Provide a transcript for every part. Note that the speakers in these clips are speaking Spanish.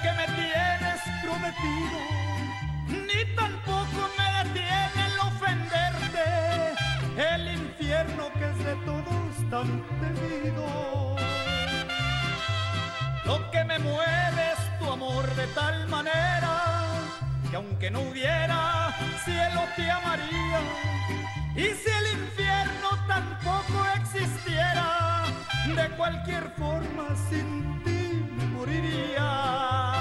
que me tienes prometido, ni tampoco me detiene el ofenderte, el infierno que es de todos tan temido. Lo que me mueve es tu amor de tal manera que aunque no hubiera cielo te amaría, y si el infierno tampoco existiera, de cualquier forma sin ti moriría.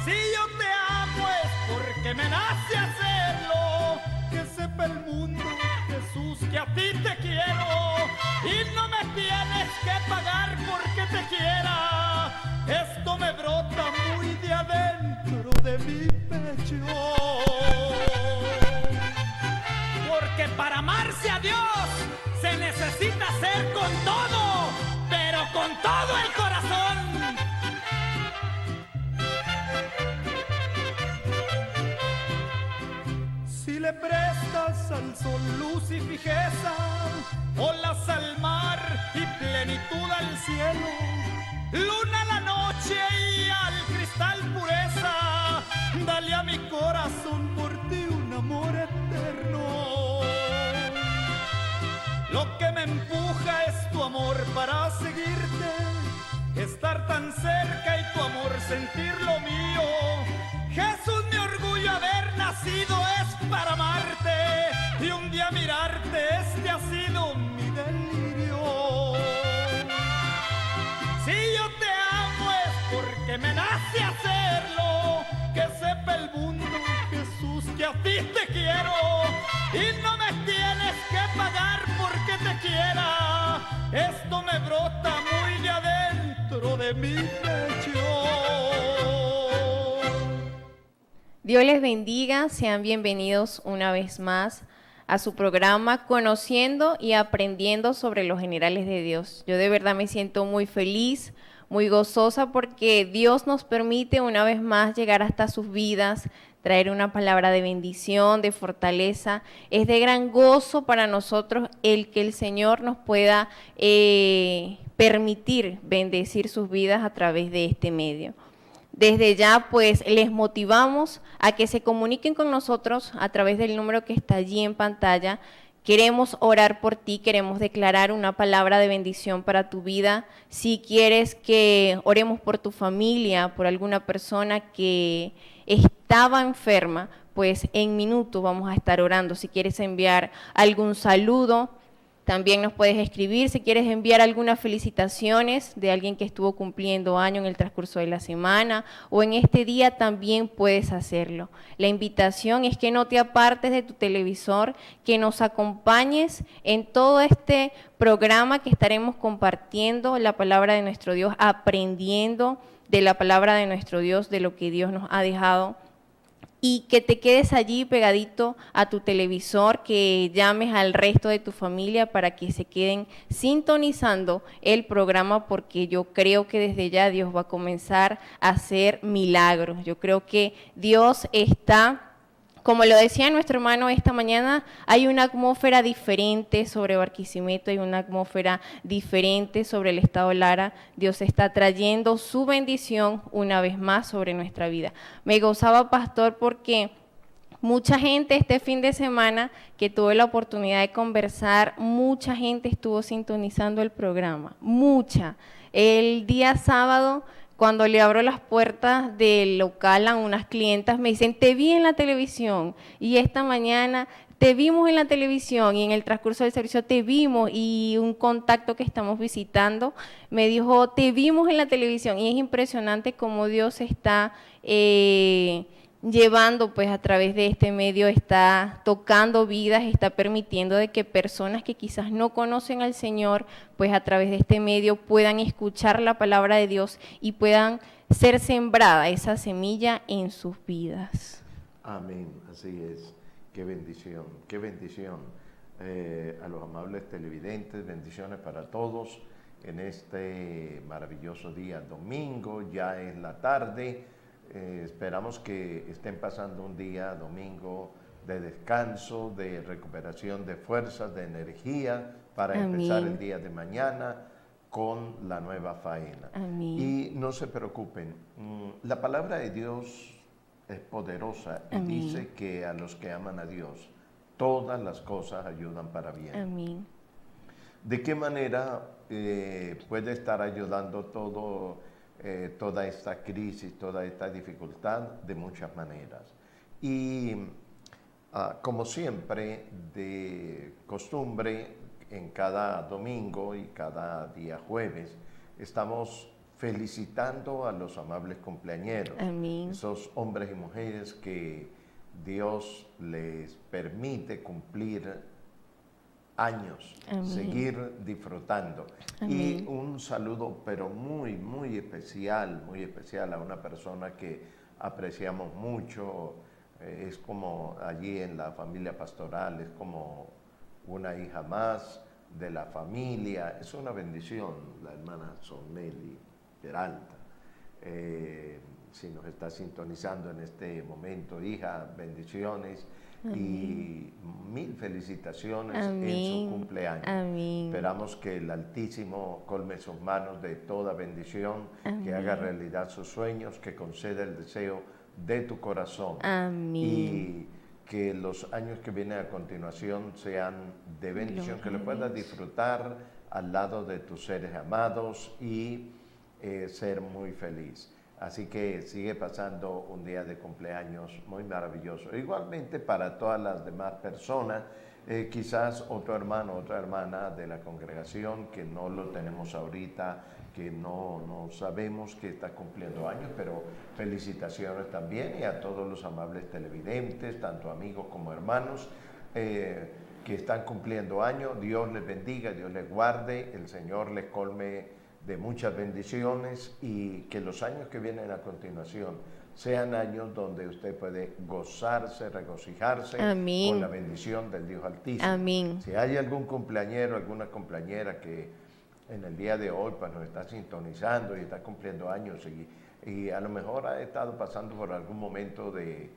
Si yo te amo es porque me nace hacerlo, que sepa el mundo, Jesús, que a ti te quiero, y no me tienes que pagar porque te quiera. Esto me brota muy de adentro de mi pecho. Porque para amarse a Dios se necesita ser con todo, pero con todo el corazón. Si le prestas al sol luz y fijeza, olas al mar y plenitud al cielo, luna a la noche y al cristal pureza, dale a mi corazón por ti un amor eterno. Lo que me empuja es tu amor para seguirte, estar tan cerca y tu amor sentir lo mío. Jesús, mi orgullo haber nacido es para amarte, y un día mirarte este ha sido mi delirio. Si yo te amo es porque me nace hacerlo, que sepa el mundo, Jesús, que a ti te quiero, y no me tienes que pagar porque te quiera. Esto me brota muy de adentro de mi pecho. Dios les bendiga, sean bienvenidos una vez más a su programa Conociendo y Aprendiendo sobre los Generales de Dios. Yo de verdad me siento muy feliz, muy gozosa porque Dios nos permite una vez más llegar hasta sus vidas, traer una palabra de bendición, de fortaleza. Es de gran gozo para nosotros el que el Señor nos pueda permitir bendecir sus vidas a través de este medio. Desde ya, pues, les motivamos a que se comuniquen con nosotros a través del número que está allí en pantalla. Queremos orar por ti, queremos declarar una palabra de bendición para tu vida. Si quieres que oremos por tu familia, por alguna persona que estaba enferma, pues en minutos vamos a estar orando. Si quieres enviar algún saludo, también nos puedes escribir. Si quieres enviar algunas felicitaciones de alguien que estuvo cumpliendo año en el transcurso de la semana o en este día, también puedes hacerlo. La invitación es que no te apartes de tu televisor, que nos acompañes en todo este programa que estaremos compartiendo la palabra de nuestro Dios, aprendiendo de la palabra de nuestro Dios, de lo que Dios nos ha dejado. Y que te quedes allí pegadito a tu televisor, que llames al resto de tu familia para que se queden sintonizando el programa, porque yo creo que desde ya Dios va a comenzar a hacer milagros. Yo creo que Dios está, como lo decía nuestro hermano esta mañana, hay una atmósfera diferente sobre Barquisimeto, hay una atmósfera diferente sobre el estado Lara. Dios está trayendo su bendición una vez más sobre nuestra vida. Me gozaba, pastor, porque mucha gente este fin de semana que tuve la oportunidad de conversar, mucha gente estuvo sintonizando el programa, mucha. El día sábado, cuando le abro las puertas del local a unas clientas, me dicen, te vi en la televisión, y esta mañana te vimos en la televisión, y en el transcurso del servicio te vimos, y un contacto que estamos visitando me dijo, te vimos en la televisión, y es impresionante cómo Dios está llevando, pues a través de este medio, está tocando vidas, está permitiendo de que personas que quizás no conocen al Señor, pues a través de este medio puedan escuchar la palabra de Dios y puedan ser sembrada esa semilla en sus vidas. Amén, así es. Qué bendición, qué bendición. A los amables televidentes, bendiciones para todos en este maravilloso día domingo, ya es la tarde. Esperamos que estén pasando un día domingo de descanso, de recuperación de fuerzas, de energía para Amén. empezar el día de mañana. con la nueva faena. Amén. Y no se preocupen, la palabra de Dios es poderosa y Amén. dice que a los que aman a Dios, todas las cosas ayudan para bien. Amén. ¿De qué manera puede estar ayudando toda esta crisis, toda esta dificultad? De muchas maneras. Y como siempre, de costumbre, en cada domingo y cada día jueves, estamos felicitando a los amables cumpleañeros. Amén. Esos hombres y mujeres que Dios les permite cumplir años, Amén. seguir disfrutando. Amén. Y un saludo, pero muy, muy especial a una persona que apreciamos mucho. Es como allí en la familia pastoral, es como una hija más de la familia. Es una bendición, la hermana Soneli Peralta. Si nos está sintonizando en este momento, hija, bendiciones. Amén. Y mil felicitaciones Amén. en su cumpleaños. Amén. Esperamos que el Altísimo colme sus manos de toda bendición, Amén. que haga realidad sus sueños, que conceda el deseo de tu corazón. Amén. Y que los años que vienen a continuación sean de bendición, Gloria que lo a puedas Dios. disfrutar al lado de tus seres amados y ser muy feliz. Así que sigue pasando un día de cumpleaños muy maravilloso. Igualmente para todas las demás personas, quizás otro hermano, otra hermana de la congregación que no lo tenemos ahorita, que no sabemos que está cumpliendo años, pero felicitaciones también, y a todos los amables televidentes, tanto amigos como hermanos, que están cumpliendo años. Dios les bendiga, Dios les guarde, el Señor les colme de muchas bendiciones, y que los años que vienen a continuación sean años donde usted puede gozarse, regocijarse. Amén. Con la bendición del Dios Altísimo. Amén. Si hay algún cumpleañero, alguna cumpleañera que en el día de hoy pues, nos está sintonizando y está cumpliendo años y a lo mejor ha estado pasando por algún momento de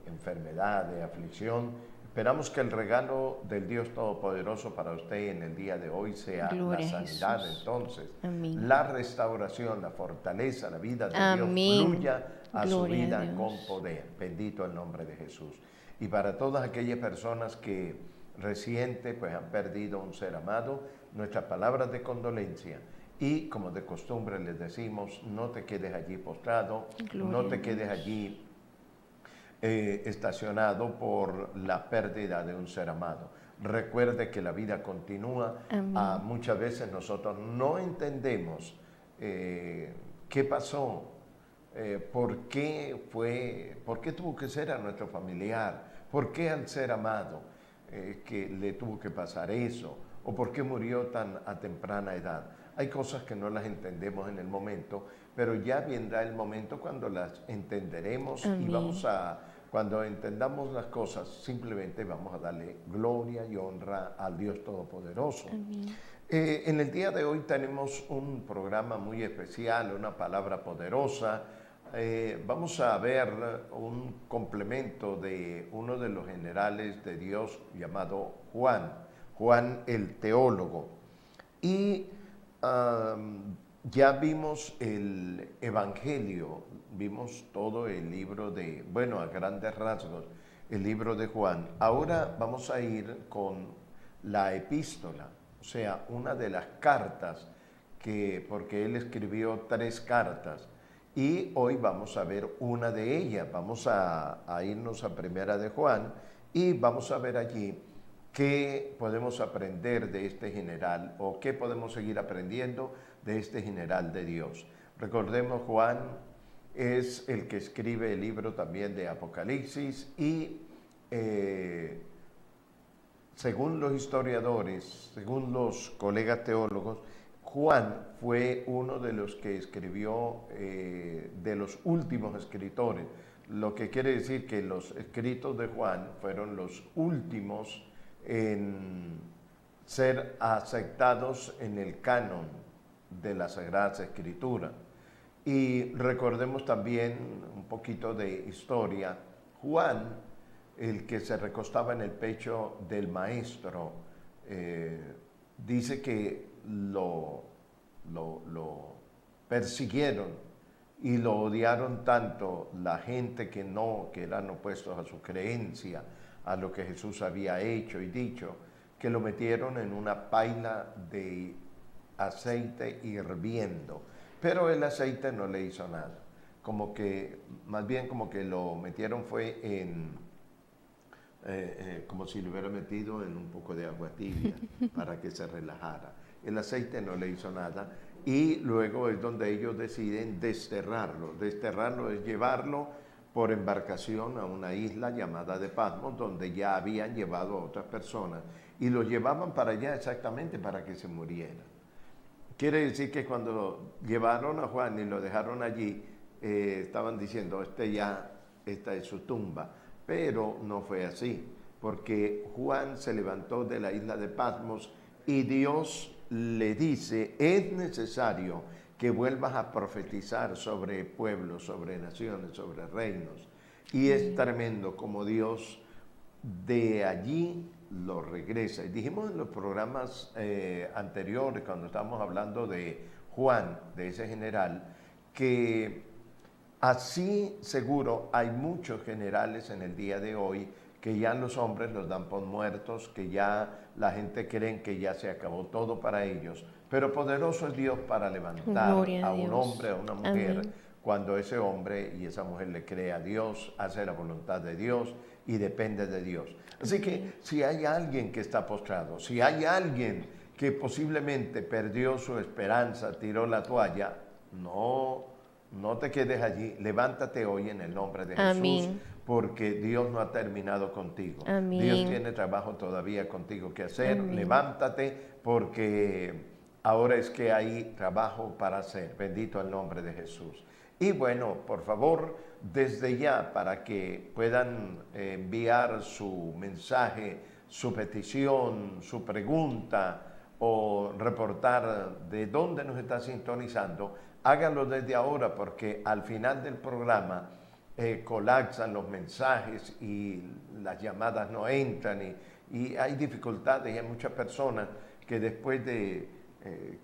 enfermedad, de aflicción, esperamos que el regalo del Dios Todopoderoso para usted en el día de hoy sea Gloria la a sanidad, Jesús. entonces, Amén. la restauración, la fortaleza, la vida de Amén. Dios fluya a su Gloria a vida Dios. con poder. Bendito el nombre de Jesús. Y para todas aquellas personas que reciente pues han perdido un ser amado, nuestras palabras de condolencia. Y como de costumbre les decimos, no te quedes allí postrado, Gloria no te a quedes Dios. allí estacionado por la pérdida de un ser amado. Recuerde que la vida continúa. Amén. Muchas veces nosotros no entendemos qué pasó, por qué tuvo que ser a nuestro familiar, por qué al ser amado que le tuvo que pasar eso, o por qué murió tan a temprana edad. Hay cosas que no las entendemos en el momento, pero ya vendrá el momento cuando las entenderemos. Amén. Y cuando entendamos las cosas, simplemente vamos a darle gloria y honra al Dios Todopoderoso. Amén. En el día de hoy tenemos un programa muy especial, una palabra poderosa. Vamos a ver un complemento de uno de los generales de Dios llamado Juan el teólogo. Y ya vimos el Evangelio, vimos todo el libro a grandes rasgos, el libro de Juan. Ahora vamos a ir con la epístola, o sea, una de las cartas, porque él escribió 3 cartas, y hoy vamos a ver una de ellas. Vamos a irnos a Primera de Juan, y vamos a ver allí qué podemos aprender de este general, o qué podemos seguir aprendiendo de este general de Dios. Recordemos, Juan es el que escribe el libro también de Apocalipsis, y según los historiadores, según los colegas teólogos, Juan fue uno de los que escribió, de los últimos escritores, lo que quiere decir que los escritos de Juan fueron los últimos en ser aceptados en el canon de las Sagradas Escrituras. Y recordemos también un poquito de historia. Juan, el que se recostaba en el pecho del maestro, dice que lo persiguieron y lo odiaron tanto la gente que eran opuestos a su creencia, a lo que Jesús había hecho y dicho, que lo metieron en una paila de aceite hirviendo. Pero el aceite no le hizo nada. Más bien como que lo metieron fue como si lo hubiera metido en un poco de agua tibia para que se relajara. El aceite no le hizo nada y luego es donde ellos deciden desterrarlo. Desterrarlo es llevarlo por embarcación a una isla llamada de Patmos, donde ya habían llevado a otras personas y lo llevaban para allá exactamente para que se muriera. Quiere decir que cuando llevaron a Juan y lo dejaron allí, estaban diciendo, esta es su tumba. Pero no fue así, porque Juan se levantó de la isla de Patmos y Dios le dice, es necesario que vuelvas a profetizar sobre pueblos, sobre naciones, sobre reinos. Y es tremendo como Dios de allí lo regresa. Y dijimos en los programas anteriores, cuando estábamos hablando de Juan, de ese general, que así seguro hay muchos generales en el día de hoy que ya los hombres los dan por muertos, que ya la gente cree que ya se acabó todo para ellos. Pero poderoso es Dios para levantar a un hombre, a una mujer, amén, cuando ese hombre y esa mujer le cree a Dios, hace la voluntad de Dios y depende de Dios. Así que si hay alguien que está postrado, si hay alguien que posiblemente perdió su esperanza, tiró la toalla, no te quedes allí, levántate hoy en el nombre de Jesús, amén, porque Dios no ha terminado contigo. Amén. Dios tiene trabajo todavía contigo que hacer. Amén. Levántate porque ahora es que hay trabajo para hacer. Bendito el nombre de Jesús. Y bueno, por favor, desde ya, para que puedan enviar su mensaje, su petición, su pregunta o reportar de dónde nos está sintonizando, háganlo desde ahora, porque al final del programa colapsan los mensajes y las llamadas no entran y hay dificultades y hay muchas personas que después de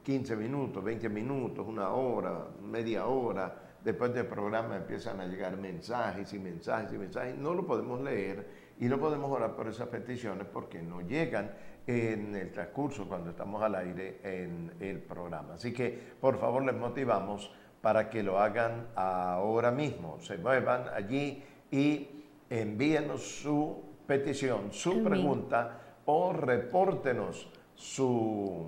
15 minutos, 20 minutos, una hora, media hora, después del programa empiezan a llegar mensajes y mensajes y mensajes. No lo podemos leer y no podemos orar por esas peticiones porque no llegan en el transcurso cuando estamos al aire en el programa. Así que, por favor, les motivamos para que lo hagan ahora mismo. Se muevan allí y envíenos su petición, su amén, pregunta o repórtenos su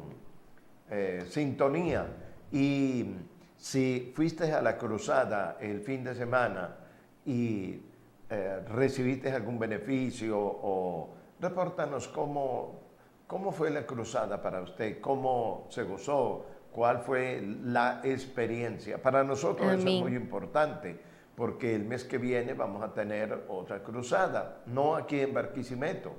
sintonía. Y si fuiste a la cruzada el fin de semana y recibiste algún beneficio, o repórtanos cómo fue la cruzada para usted, cómo se gozó, cuál fue la experiencia. Para nosotros amén, eso es muy importante, porque el mes que viene vamos a tener otra cruzada, no aquí en Barquisimeto.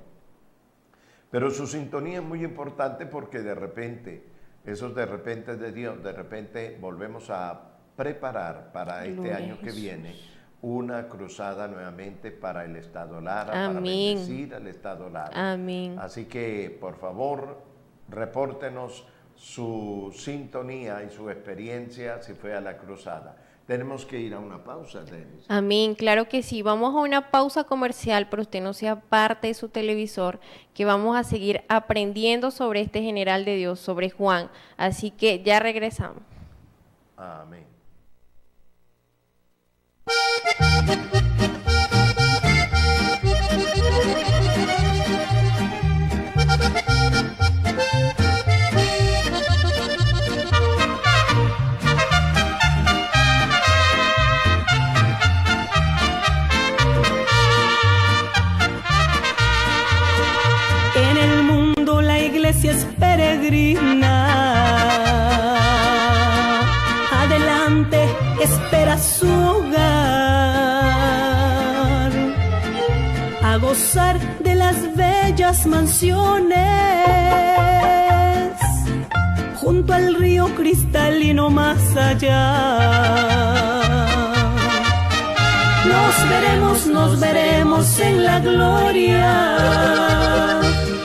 Pero su sintonía es muy importante porque de repente, esos de repente de Dios, de repente volvemos a preparar para este año que viene una cruzada nuevamente para el Estado Lara, amén, para bendecir al Estado Lara. Amén. Así que, por favor, repórtenos su sintonía y su experiencia si fue a la cruzada. Tenemos que ir a una pausa, Denis. Amén, claro que sí. Vamos a una pausa comercial, pero usted no sea parte de su televisor, que vamos a seguir aprendiendo sobre este general de Dios, sobre Juan. Así que ya regresamos. Amén. En el mundo la iglesia es peregrina. Adelante, espera su hogar, a gozar de las bellas mansiones, junto al río cristalino más allá. Nos veremos en la gloria,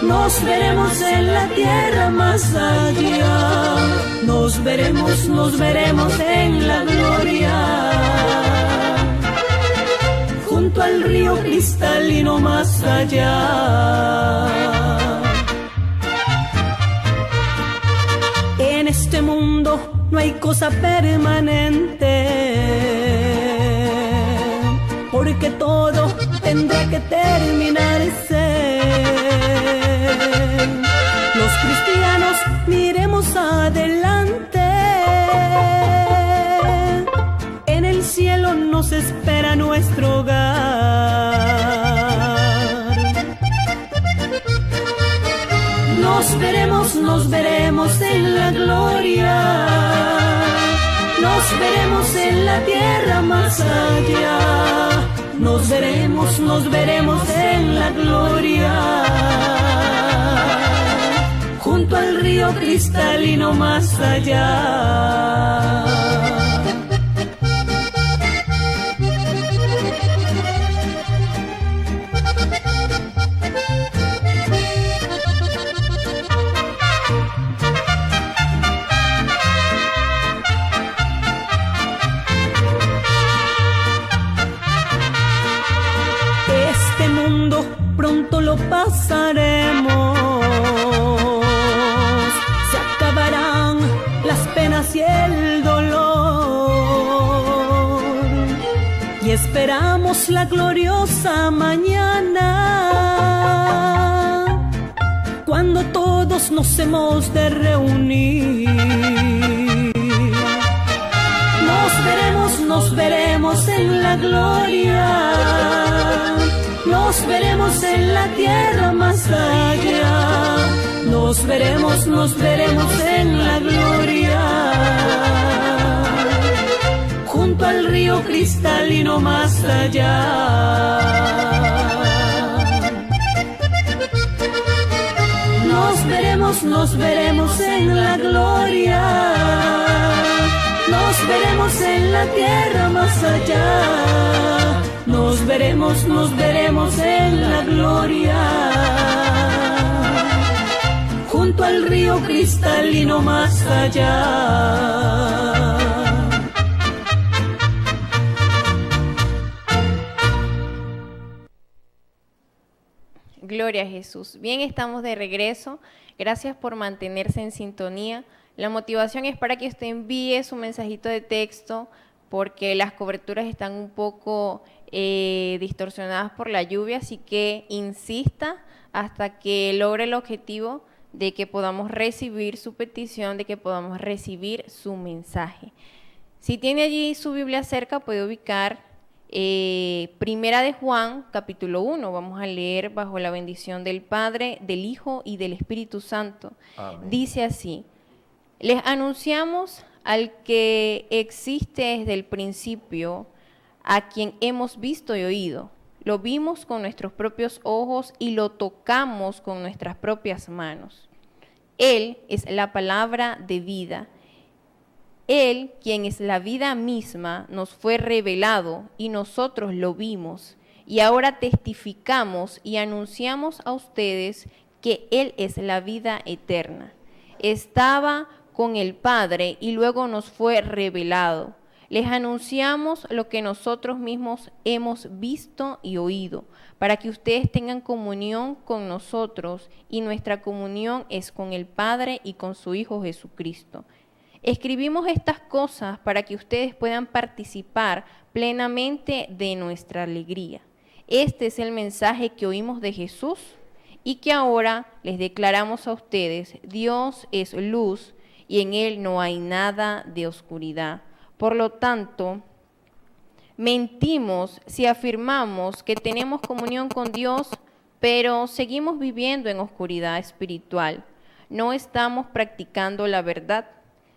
nos veremos en la tierra más allá. Nos veremos en la gloria, junto al río cristalino más allá. En este mundo no hay cosa permanente, porque todo tendrá que terminarse. Los cristianos miremos adelante, en el cielo nos espera nuestro hogar. Nos veremos en la gloria, nos veremos en la tierra más allá. Nos veremos en la gloria, junto al río cristalino más allá. Pronto lo pasaremos, se acabarán las penas y el dolor, y esperamos la gloriosa mañana, cuando todos nos hemos de reunir. Nos veremos en la gloria, nos veremos en la tierra más allá. Nos veremos en la gloria, junto al río cristalino más allá. Nos veremos en la gloria, nos veremos en la tierra más allá. Nos veremos en la gloria, junto al río cristalino más allá. Gloria a Jesús. Bien, estamos de regreso. Gracias por mantenerse en sintonía. La motivación es para que usted envíe su mensajito de texto, porque las coberturas están un poco distorsionadas por la lluvia, así que insista hasta que logre el objetivo de que podamos recibir su petición, de que podamos recibir su mensaje. Si tiene allí su Biblia cerca, puede ubicar Primera de Juan, capítulo 1. Vamos a leer bajo la bendición del Padre, del Hijo y del Espíritu Santo. Amén. Dice así: les anunciamos al que existe desde el principio, a quien hemos visto y oído. Lo vimos con nuestros propios ojos y lo tocamos con nuestras propias manos. Él es la palabra de vida. Él, quien es la vida misma, nos fue revelado y nosotros lo vimos. Y ahora testificamos y anunciamos a ustedes que Él es la vida eterna. Estaba con el Padre y luego nos fue revelado. Les anunciamos lo que nosotros mismos hemos visto y oído, para que ustedes tengan comunión con nosotros, y nuestra comunión es con el Padre y con su Hijo Jesucristo. Escribimos estas cosas para que ustedes puedan participar plenamente de nuestra alegría. Este es el mensaje que oímos de Jesús y que ahora les declaramos a ustedes. Dios es luz y en Él no hay nada de oscuridad. Por lo tanto, mentimos si afirmamos que tenemos comunión con Dios, pero seguimos viviendo en oscuridad espiritual. No estamos practicando la verdad.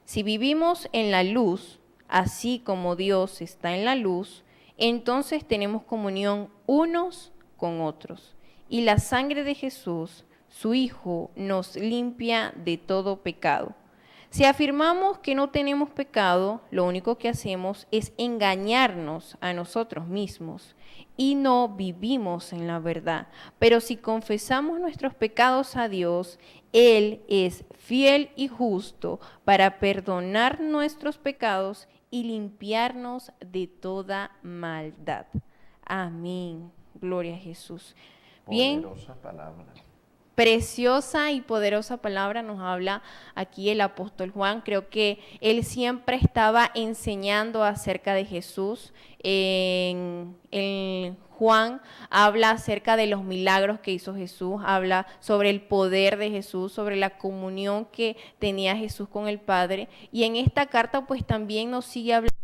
Si vivimos en la luz, así como Dios está en la luz, entonces tenemos comunión unos con otros. Y la sangre de Jesús, su Hijo, nos limpia de todo pecado. Si afirmamos que no tenemos pecado, lo único que hacemos es engañarnos a nosotros mismos y no vivimos en la verdad. Pero si confesamos nuestros pecados a Dios, Él es fiel y justo para perdonar nuestros pecados y limpiarnos de toda maldad. Amén. Gloria a Jesús. Bien. Poderosa palabra. Preciosa y poderosa palabra nos habla aquí el apóstol Juan. Creo que él siempre estaba enseñando acerca de Jesús. En Juan habla acerca de los milagros que hizo Jesús, habla sobre el poder de Jesús, sobre la comunión que tenía Jesús con el Padre. Y en esta carta pues también nos sigue hablando.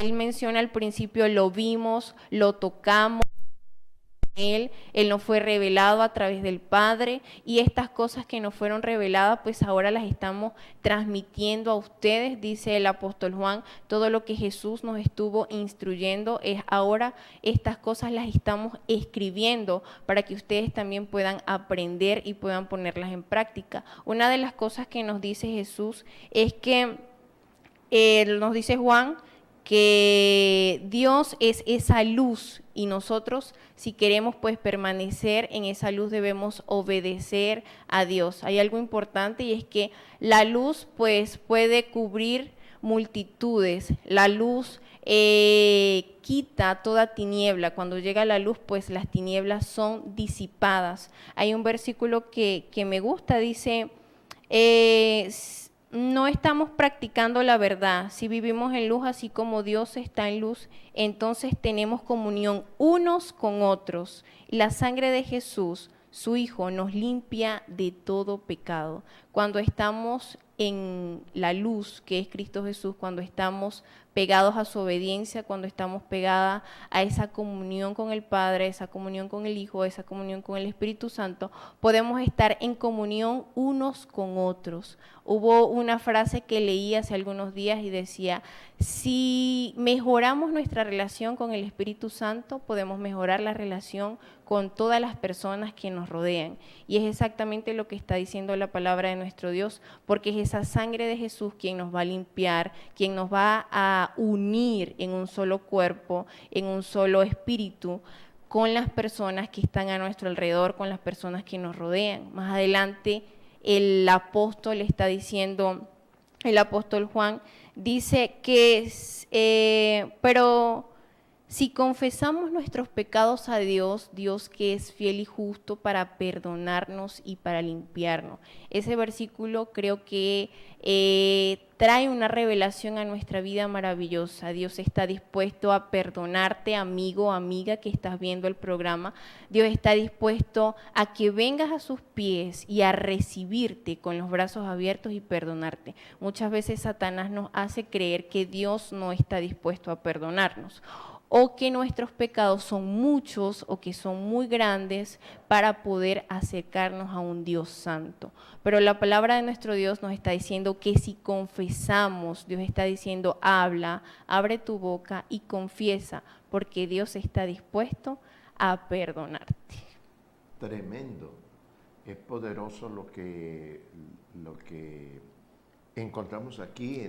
Él menciona al principio, lo vimos, lo tocamos. Él nos fue revelado a través del Padre, y estas cosas que nos fueron reveladas, pues ahora las estamos transmitiendo a ustedes, dice el apóstol Juan. Todo lo que Jesús nos estuvo instruyendo, es ahora estas cosas las estamos escribiendo para que ustedes también puedan aprender y puedan ponerlas en práctica. Una de las cosas que nos dice Jesús es que, nos dice Juan, que Dios es esa luz, y nosotros, si queremos pues permanecer en esa luz, debemos obedecer a Dios. Hay algo importante, y es que la luz pues puede cubrir multitudes. La luz quita toda tiniebla. Cuando llega la luz, pues las tinieblas son disipadas. Hay un versículo que me gusta, dice, no estamos practicando la verdad. Si vivimos en luz, así como Dios está en luz, entonces tenemos comunión unos con otros. La sangre de Jesús, su Hijo, nos limpia de todo pecado. Cuando estamos en la luz, que es Cristo Jesús, cuando estamos pegados a su obediencia, cuando estamos pegadas a esa comunión con el Padre, esa comunión con el Hijo, esa comunión con el Espíritu Santo, podemos estar en comunión unos con otros. Hubo una frase que leí hace algunos días y decía, si mejoramos nuestra relación con el Espíritu Santo, podemos mejorar la relación con todas las personas que nos rodean. Y es exactamente lo que está diciendo la palabra de nuestro Dios, porque es esa sangre de Jesús quien nos va a limpiar, quien nos va a unir en un solo cuerpo, en un solo espíritu, con las personas que están a nuestro alrededor, con las personas que nos rodean. Más adelante el apóstol está diciendo, el apóstol Juan dice que, pero si confesamos nuestros pecados a Dios, Dios que es fiel y justo para perdonarnos y para limpiarnos. Ese versículo creo que trae una revelación a nuestra vida maravillosa. Dios está dispuesto a perdonarte, amigo o amiga que estás viendo el programa. Dios está dispuesto a que vengas a sus pies y a recibirte con los brazos abiertos y perdonarte. Muchas veces Satanás nos hace creer que Dios no está dispuesto a perdonarnos, o que nuestros pecados son muchos o que son muy grandes para poder acercarnos a un Dios santo. Pero la palabra de nuestro Dios nos está diciendo que si confesamos, Dios está diciendo, habla, abre tu boca y confiesa, porque Dios está dispuesto a perdonarte. Tremendo. Es poderoso lo que encontramos aquí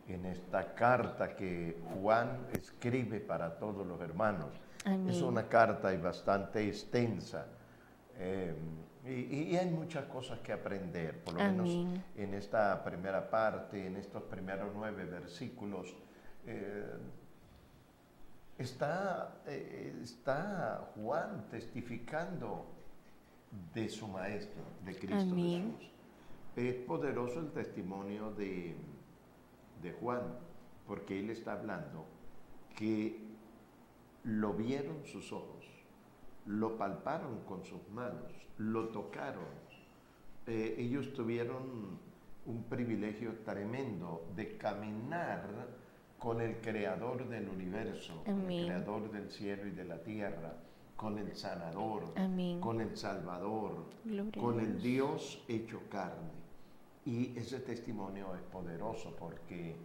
en esta carta que Juan escribe para todos los hermanos. Amén. Es una carta y bastante extensa, y hay muchas cosas que aprender, por lo Amén. Menos en esta primera parte, en estos primeros 9 versículos. Está Juan testificando de su Maestro, de Cristo Amén. Jesús. Es poderoso el testimonio de Juan, porque él está hablando que lo vieron sus ojos, lo palparon con sus manos, lo tocaron. Ellos tuvieron un privilegio tremendo de caminar con el creador del universo, Amén. El creador del cielo y de la tierra, con el sanador, Amén. Con el salvador, Gloria con el Dios hecho carne. Y ese testimonio es poderoso porque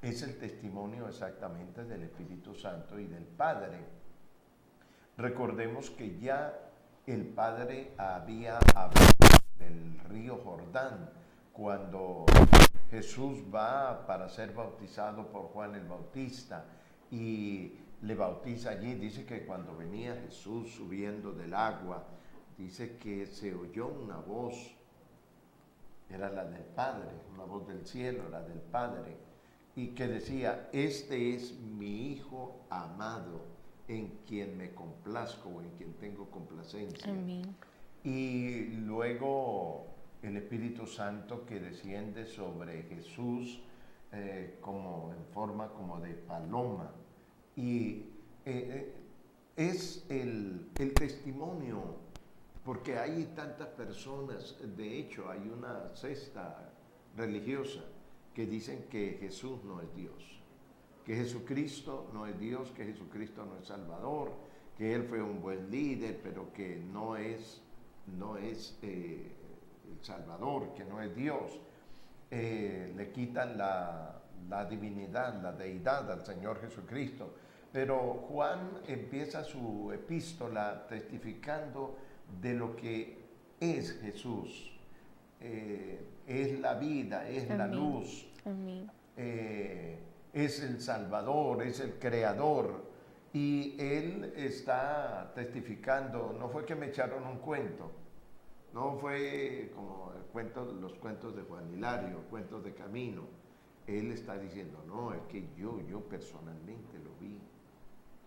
es el testimonio exactamente del Espíritu Santo y del Padre. Recordemos que ya el Padre había hablado del río Jordán cuando Jesús va para ser bautizado por Juan el Bautista y le bautiza allí, dice que cuando venía Jesús subiendo del agua, dice que se oyó una voz, era la del Padre, una voz del cielo, la del Padre, y que decía: este es mi Hijo amado, en quien me complazco, o en quien tengo complacencia. Amén. Y luego el Espíritu Santo que desciende sobre Jesús como en forma como de paloma. Y es el testimonio, porque hay tantas personas, de hecho hay una secta religiosa que dicen que Jesús no es Dios, que Jesucristo no es Dios, que Jesucristo no es Salvador, que Él fue un buen líder, pero que no es el Salvador, que no es Dios. Le quitan la divinidad, la deidad al Señor Jesucristo. Pero Juan empieza su epístola testificando de lo que es Jesús. Es la vida, es Amén. la luz, Amén. es el Salvador, es el Creador. Y él está testificando, no fue que me echaron un cuento, no fue como los cuentos de Juan Hilario, cuentos de camino. Él está diciendo, no, es que yo personalmente lo vi,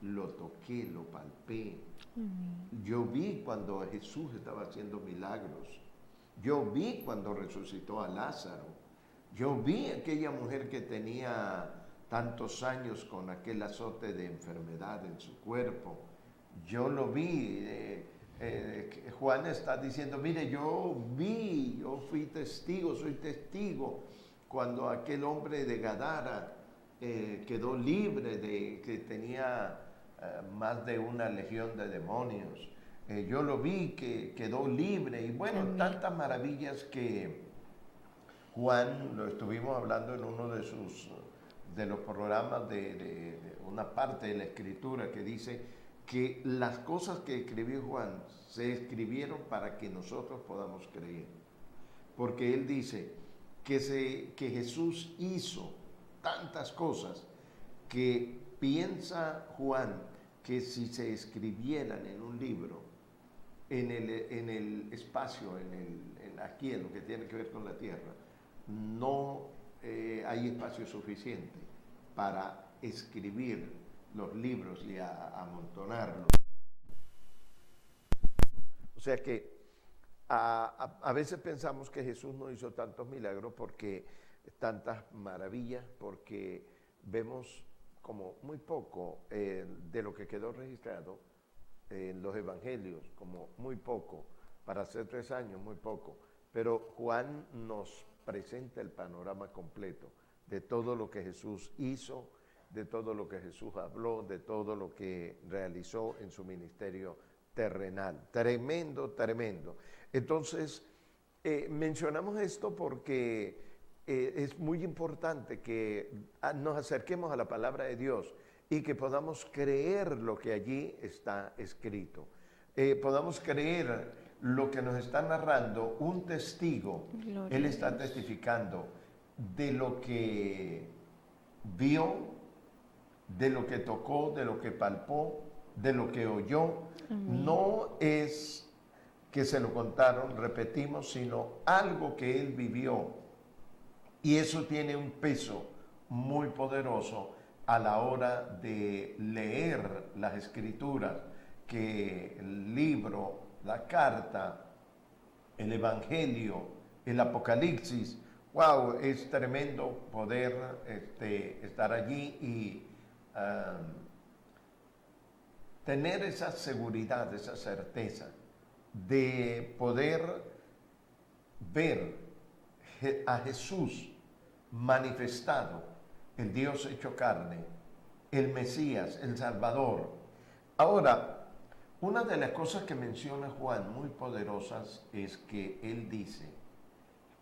lo toqué, lo palpé. Yo vi cuando Jesús estaba haciendo milagros. Yo vi cuando resucitó a Lázaro. Yo vi aquella mujer que tenía tantos años con aquel azote de enfermedad en su cuerpo. Yo lo vi. Juan está diciendo, mire, yo fui testigo, soy testigo, cuando aquel hombre de Gadara quedó libre, que tenía más de una legión de demonios. Yo lo vi que quedó libre, y bueno, Amén. Tantas maravillas que Juan, lo estuvimos hablando en uno de los programas de una parte de la Escritura, que dice que las cosas que escribió Juan se escribieron para que nosotros podamos creer. Porque él dice que Jesús hizo tantas cosas que piensa Juan que si se escribieran en un libro, en el espacio, aquí en lo que tiene que ver con la tierra, no hay espacio suficiente para escribir los libros y amontonarlos. O sea que a veces pensamos que Jesús no hizo tantos milagros, porque tantas maravillas, porque vemos como muy poco de lo que quedó registrado en los evangelios, como muy poco, para hacer 3 años, muy poco. Pero Juan nos presenta el panorama completo de todo lo que Jesús hizo, de todo lo que Jesús habló, de todo lo que realizó en su ministerio terrenal. Tremendo, tremendo. Entonces, mencionamos esto porque es muy importante que nos acerquemos a la palabra de Dios y que podamos creer lo que allí está escrito. Podamos creer lo que nos está narrando un testigo. Gloria Él a está Dios. testificando de lo que vio, de lo que tocó, de lo que palpó, de lo que oyó. Amén. No es que se lo contaron, repetimos, sino algo que él vivió. Y eso tiene un peso muy poderoso a la hora de leer las Escrituras, que el libro, la carta, el Evangelio, el Apocalipsis. Wow, es tremendo poder estar allí y tener esa seguridad, esa certeza de poder ver a Jesús manifestado, el Dios hecho carne, el Mesías, el Salvador. Ahora, una de las cosas que menciona Juan muy poderosas es que él dice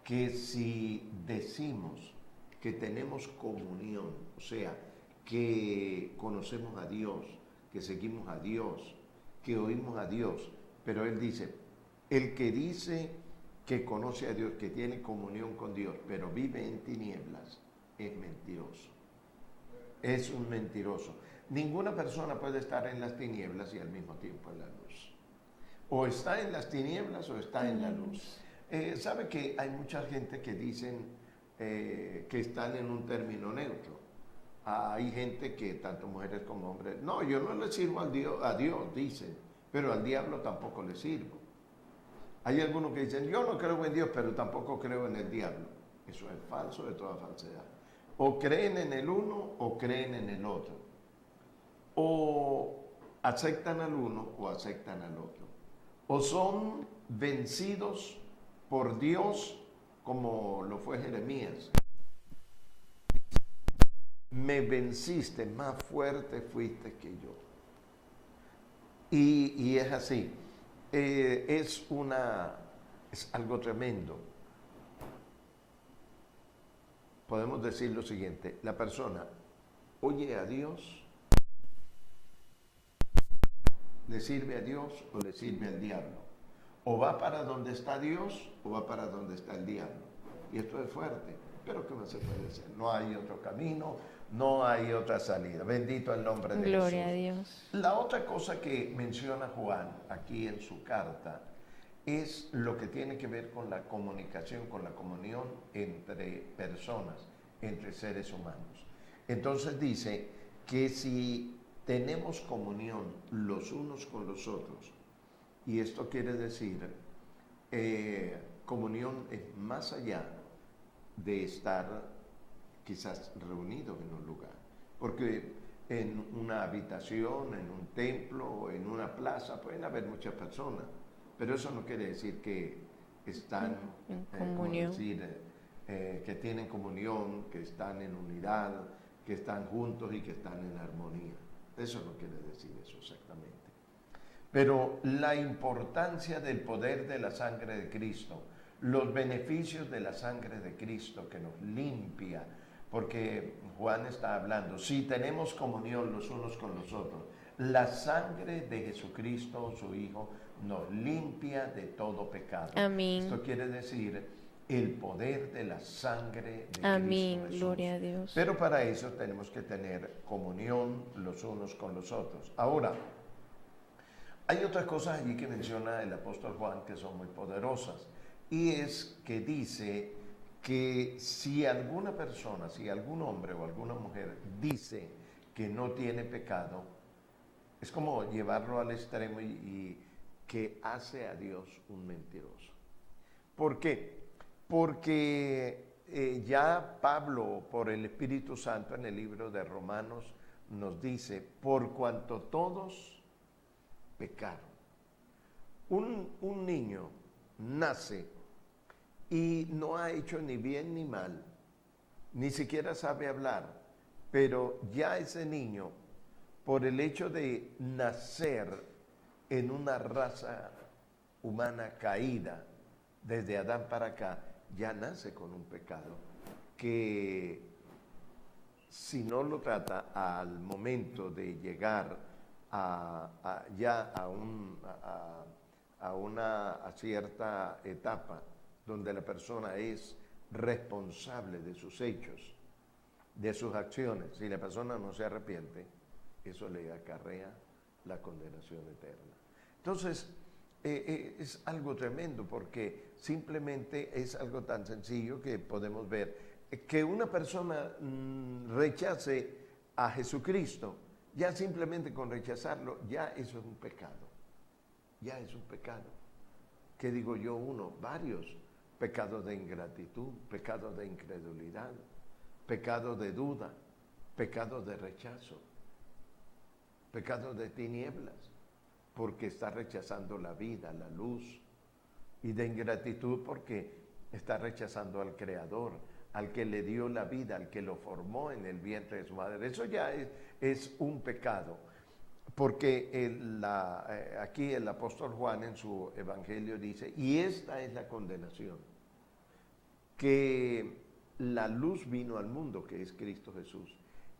que si decimos que tenemos comunión, o sea, que conocemos a Dios, que seguimos a Dios, que oímos a Dios, pero él dice, el que dice que conoce a Dios, que tiene comunión con Dios, pero vive en tinieblas, es mentiroso. Es un mentiroso. Ninguna persona puede estar en las tinieblas y al mismo tiempo en la luz. O está en las tinieblas o está en la luz. ¿Sabe que hay mucha gente que dicen que están en un término neutro? Hay gente que, tanto mujeres como hombres, no, yo no le sirvo a Dios, dicen, pero al diablo tampoco le sirvo. Hay algunos que dicen, yo no creo en Dios, pero tampoco creo en el diablo. Eso es falso de toda falsedad. O creen en el uno o creen en el otro. O aceptan al uno o aceptan al otro. O son vencidos por Dios como lo fue Jeremías. Me venciste, más fuerte fuiste que yo. Y es así. Es algo tremendo. Podemos decir lo siguiente: la persona oye a Dios, le sirve a Dios o le sirve al diablo. O va para donde está Dios o va para donde está el diablo. Y esto es fuerte, pero ¿qué más se puede hacer? No hay otro camino, no hay otra salida. Bendito el nombre de Jesús. Gloria a Dios. La otra cosa que menciona Juan aquí en su carta es lo que tiene que ver con la comunicación, con la comunión entre personas, entre seres humanos. Entonces dice que si tenemos comunión los unos con los otros, y esto quiere decir, comunión es más allá de estar quizás reunidos en un lugar, porque en una habitación, en un templo, en una plaza, pueden haber muchas personas, pero eso no quiere decir que están en comunión, que tienen comunión, que están en unidad, que están juntos y que están en armonía. Eso no quiere decir eso exactamente. Pero la importancia del poder de la sangre de Cristo, los beneficios de la sangre de Cristo que nos limpia, porque Juan está hablando, si tenemos comunión los unos con los otros, la sangre de Jesucristo, su Hijo, nos limpia de todo pecado. Amén. Esto quiere decir el poder de la sangre de Amén. Cristo Jesús. Gloria a Dios. Pero para eso tenemos que tener comunión los unos con los otros. Ahora, hay otras cosas allí que menciona el apóstol Juan que son muy poderosas, y es que dice que si alguna persona, si algún hombre o alguna mujer dice que no tiene pecado, es como llevarlo al extremo y que hace a Dios un mentiroso. ¿Por qué? Porque ya Pablo, por el Espíritu Santo, en el libro de Romanos, nos dice, por cuanto todos pecaron. Un niño nace y no ha hecho ni bien ni mal, ni siquiera sabe hablar, pero ya ese niño, por el hecho de nacer en una raza humana caída, desde Adán para acá, ya nace con un pecado que, si no lo trata al momento de llegar a cierta etapa donde la persona es responsable de sus hechos, de sus acciones, si la persona no se arrepiente, eso le acarrea la condenación eterna. Entonces, es algo tremendo, porque simplemente es algo tan sencillo que podemos ver que una persona rechace a Jesucristo, ya simplemente con rechazarlo, ya eso es un pecado. Ya es un pecado. ¿Qué digo yo? Varios pecados de ingratitud, pecados de incredulidad, pecados de duda, pecados de rechazo, pecados de tinieblas, porque está rechazando la vida, la luz, y de ingratitud porque está rechazando al Creador, al que le dio la vida, al que lo formó en el vientre de su madre. Eso ya es un pecado, porque aquí el apóstol Juan en su evangelio dice, y esta es la condenación, que la luz vino al mundo, que es Cristo Jesús,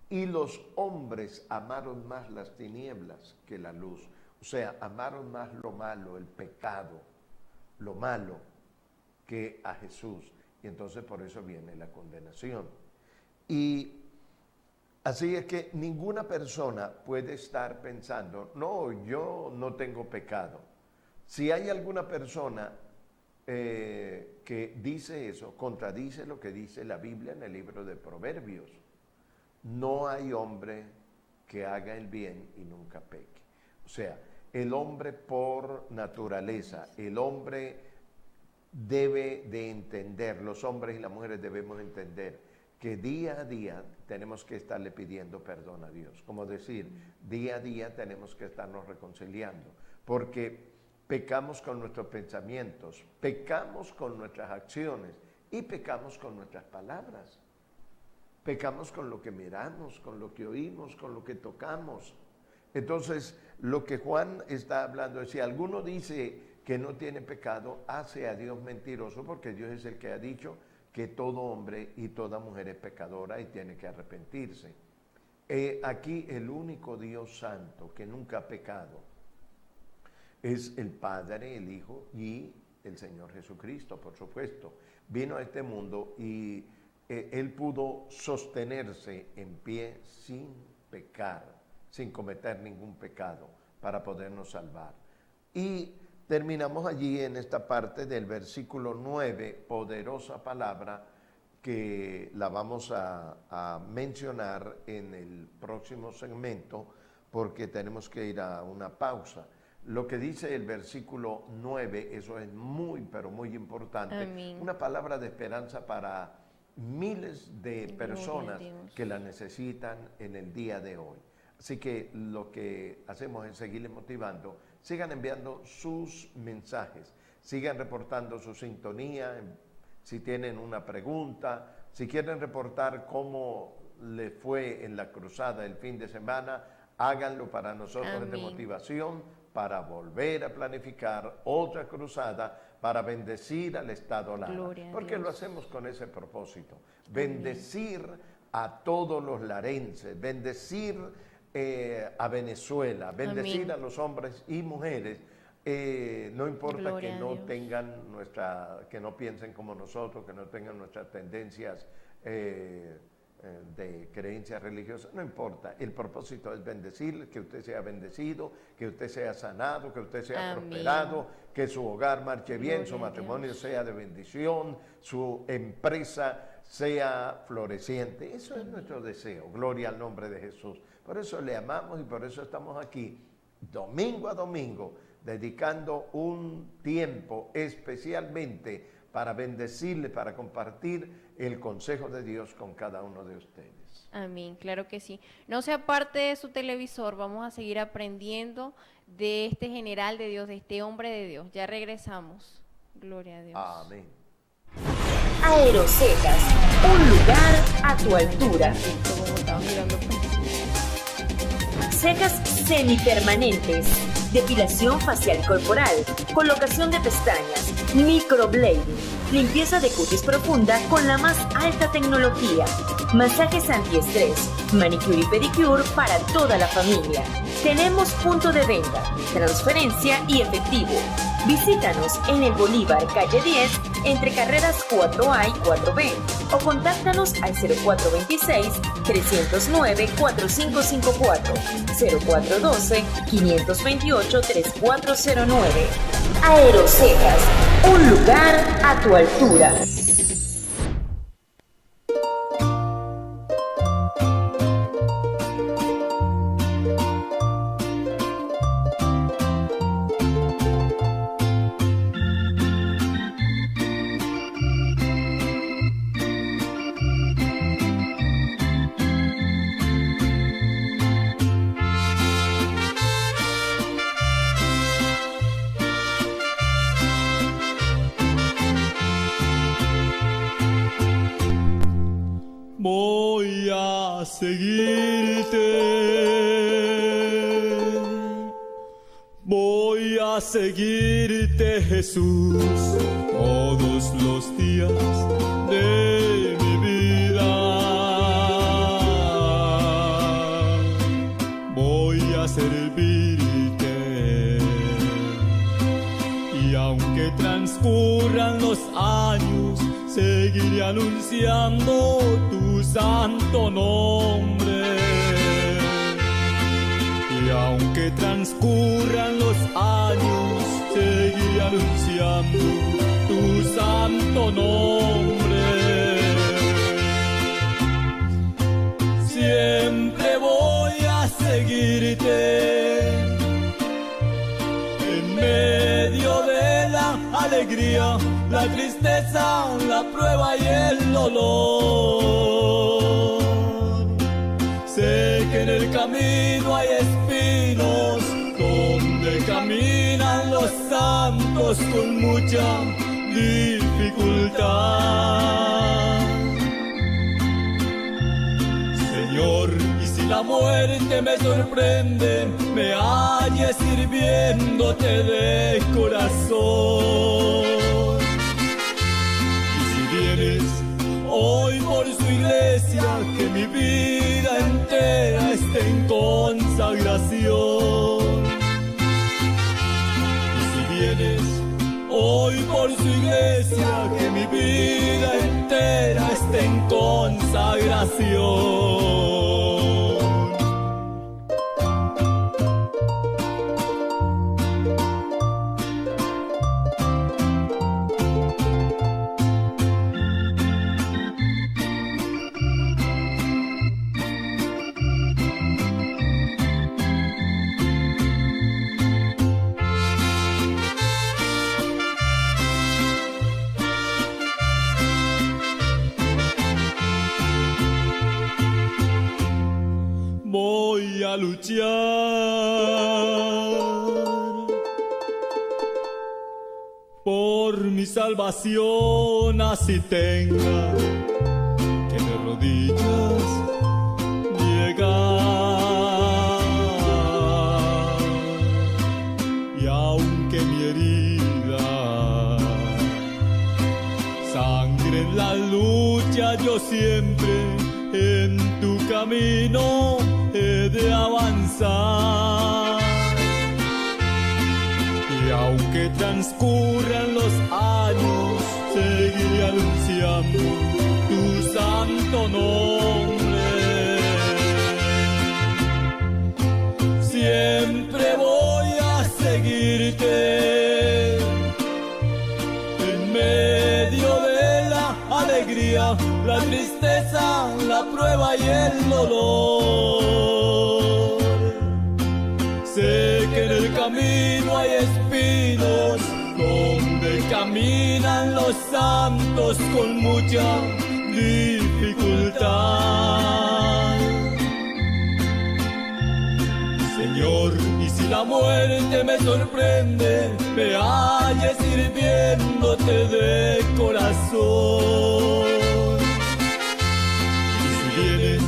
y los hombres amaron más las tinieblas que la luz. O sea, amaron más lo malo, el pecado, lo malo, que a Jesús. Y entonces por eso viene la condenación. Y así es que ninguna persona puede estar pensando, no, yo no tengo pecado. Si hay alguna persona que dice eso, contradice lo que dice la Biblia en el libro de Proverbios. No hay hombre que haga el bien y nunca peque. O sea, el hombre por naturaleza, el hombre debe de entender, los hombres y las mujeres debemos entender que día a día tenemos que estarle pidiendo perdón a Dios. Como decir, día a día tenemos que estarnos reconciliando, porque pecamos con nuestros pensamientos, pecamos con nuestras acciones y pecamos con nuestras palabras. Pecamos con lo que miramos, con lo que oímos, con lo que tocamos. Entonces, lo que Juan está hablando es, si alguno dice que no tiene pecado, hace a Dios mentiroso, porque Dios es el que ha dicho que todo hombre y toda mujer es pecadora y tiene que arrepentirse. Aquí el único Dios santo que nunca ha pecado es el Padre, el Hijo y el Señor Jesucristo, por supuesto. Vino a este mundo y Él pudo sostenerse en pie sin pecar, sin cometer ningún pecado, para podernos salvar. Y terminamos allí en esta parte del versículo 9, poderosa palabra que la vamos a mencionar en el próximo segmento, porque tenemos que ir a una pausa. Lo que dice el versículo 9, eso es muy, pero muy importante. Amén. Una palabra de esperanza para miles de personas que la necesitan en el día de hoy. Así que lo que hacemos es seguirles motivando. Sigan enviando sus mensajes, sigan reportando su sintonía, si tienen una pregunta, si quieren reportar cómo le fue en la cruzada el fin de semana, háganlo para nosotros. Amén. De motivación para volver a planificar otra cruzada para bendecir al estado Lara. Porque lo hacemos con ese propósito, bendecir a todos los larenses, bendecir a Venezuela, bendecir a los hombres y mujeres, no importa que no tengan que no piensen como nosotros, que no tengan nuestras tendencias de creencias religiosas, no importa, el propósito es bendecirles, que usted sea bendecido, que usted sea sanado, que usted sea prosperado, que su hogar marche bien, su matrimonio sea de bendición, su empresa sea floreciente. Eso es nuestro deseo, gloria al nombre de Jesús. Por eso le amamos y por eso estamos aquí domingo a domingo, dedicando un tiempo especialmente para bendecirle, para compartir el consejo de Dios con cada uno de ustedes. Amén, claro que sí. No se aparte de su televisor, vamos a seguir aprendiendo de este general de Dios, de este hombre de Dios. Ya regresamos. Gloria a Dios. Amén. Aerosecas, un lugar a tu altura. Secas semipermanentes, depilación facial corporal, colocación de pestañas, microblading, limpieza de cutis profunda con la más alta tecnología, masajes antiestrés, manicure y pedicure para toda la familia. Tenemos punto de venta, transferencia y efectivo. Visítanos en el Bolívar, calle 10, entre carreras 4A y 4B, o contáctanos al 0426-309-4554, 0412-528-3409. Aerosecas, un lugar a tu altura. Voy a seguirte, voy a seguirte, Jesús, todos los días de mi vida. Voy a servirte, y aunque transcurran los años, seguiré anunciando tu santo nombre. Y aunque transcurran los años, seguiré anunciando tu santo nombre. Siempre voy a seguirte en medio de la alegría, la tristeza, la prueba y el dolor. Sé que en el camino hay espinos donde caminan los santos con mucha dificultad. Señor, y si la muerte me sorprende, me halle sirviéndote de corazón. Y si vienes hoy por su iglesia, que mi vida entera esté en consagración. Y si vienes hoy por su iglesia, que mi vida entera esté en consagración. Voy a luchar por mi salvación, así tenga que de rodillas llegar. Y aunque mi herida sangre en la lucha, yo siempre en tu camino he de avanzar. Y aunque transcurran los años, seguiré anunciando tu santo nombre. Siempre voy a seguirte en medio de la alegría, la tristeza, la prueba y el dolor. Sé que en el camino hay espinos donde caminan los santos con mucha dificultad. Señor, y si la muerte me sorprende, me halle sirviéndote de corazón. Y si vienes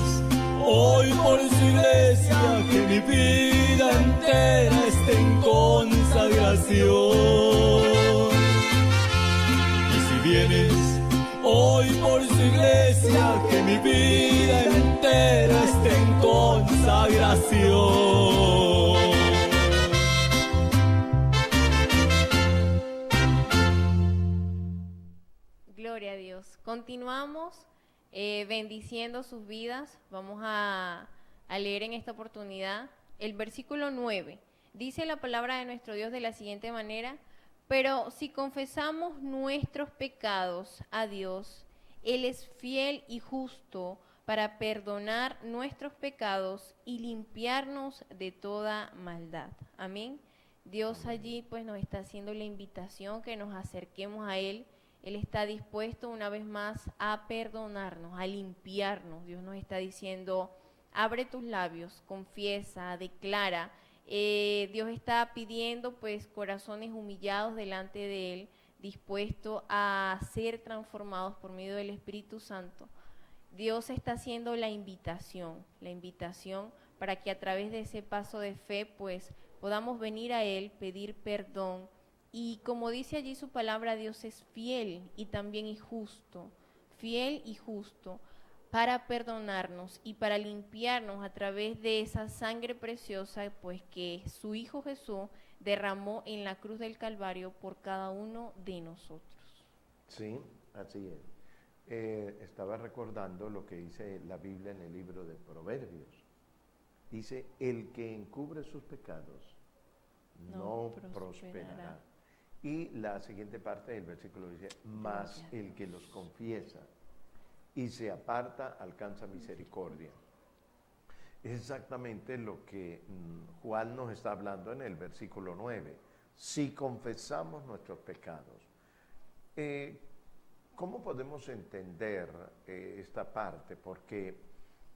hoy por su iglesia, que mi vida entera esté en consagración. Y si vienes hoy por su iglesia, que mi vida entera esté en consagración. Gloria a Dios. Continuamos bendiciendo sus vidas. Vamos a leer en esta oportunidad el versículo 9. Dice la palabra de nuestro Dios de la siguiente manera: pero si confesamos nuestros pecados a Dios, Él es fiel y justo para perdonar nuestros pecados y limpiarnos de toda maldad. Amén. Dios allí pues nos está haciendo la invitación que nos acerquemos a Él. Él está dispuesto una vez más a perdonarnos, a limpiarnos. Dios nos está diciendo: abre tus labios, confiesa, declara. Dios está pidiendo pues corazones humillados delante de Él, dispuestos a ser transformados por medio del Espíritu Santo. Dios está haciendo la invitación para que a través de ese paso de fe pues podamos venir a Él, pedir perdón. Y como dice allí su palabra, Dios es fiel y también justo para perdonarnos y para limpiarnos a través de esa sangre preciosa pues que su Hijo Jesús derramó en la cruz del Calvario por cada uno de nosotros. Sí, así es. estaba recordando lo que dice la Biblia en el libro de Proverbios. Dice, el que encubre sus pecados no prosperará. Y la siguiente parte del versículo dice, mas el que los confiesa y se aparta alcanza misericordia. Es exactamente lo que Juan nos está hablando en el versículo 9. Si confesamos nuestros pecados. ¿Cómo podemos entender esta parte? Porque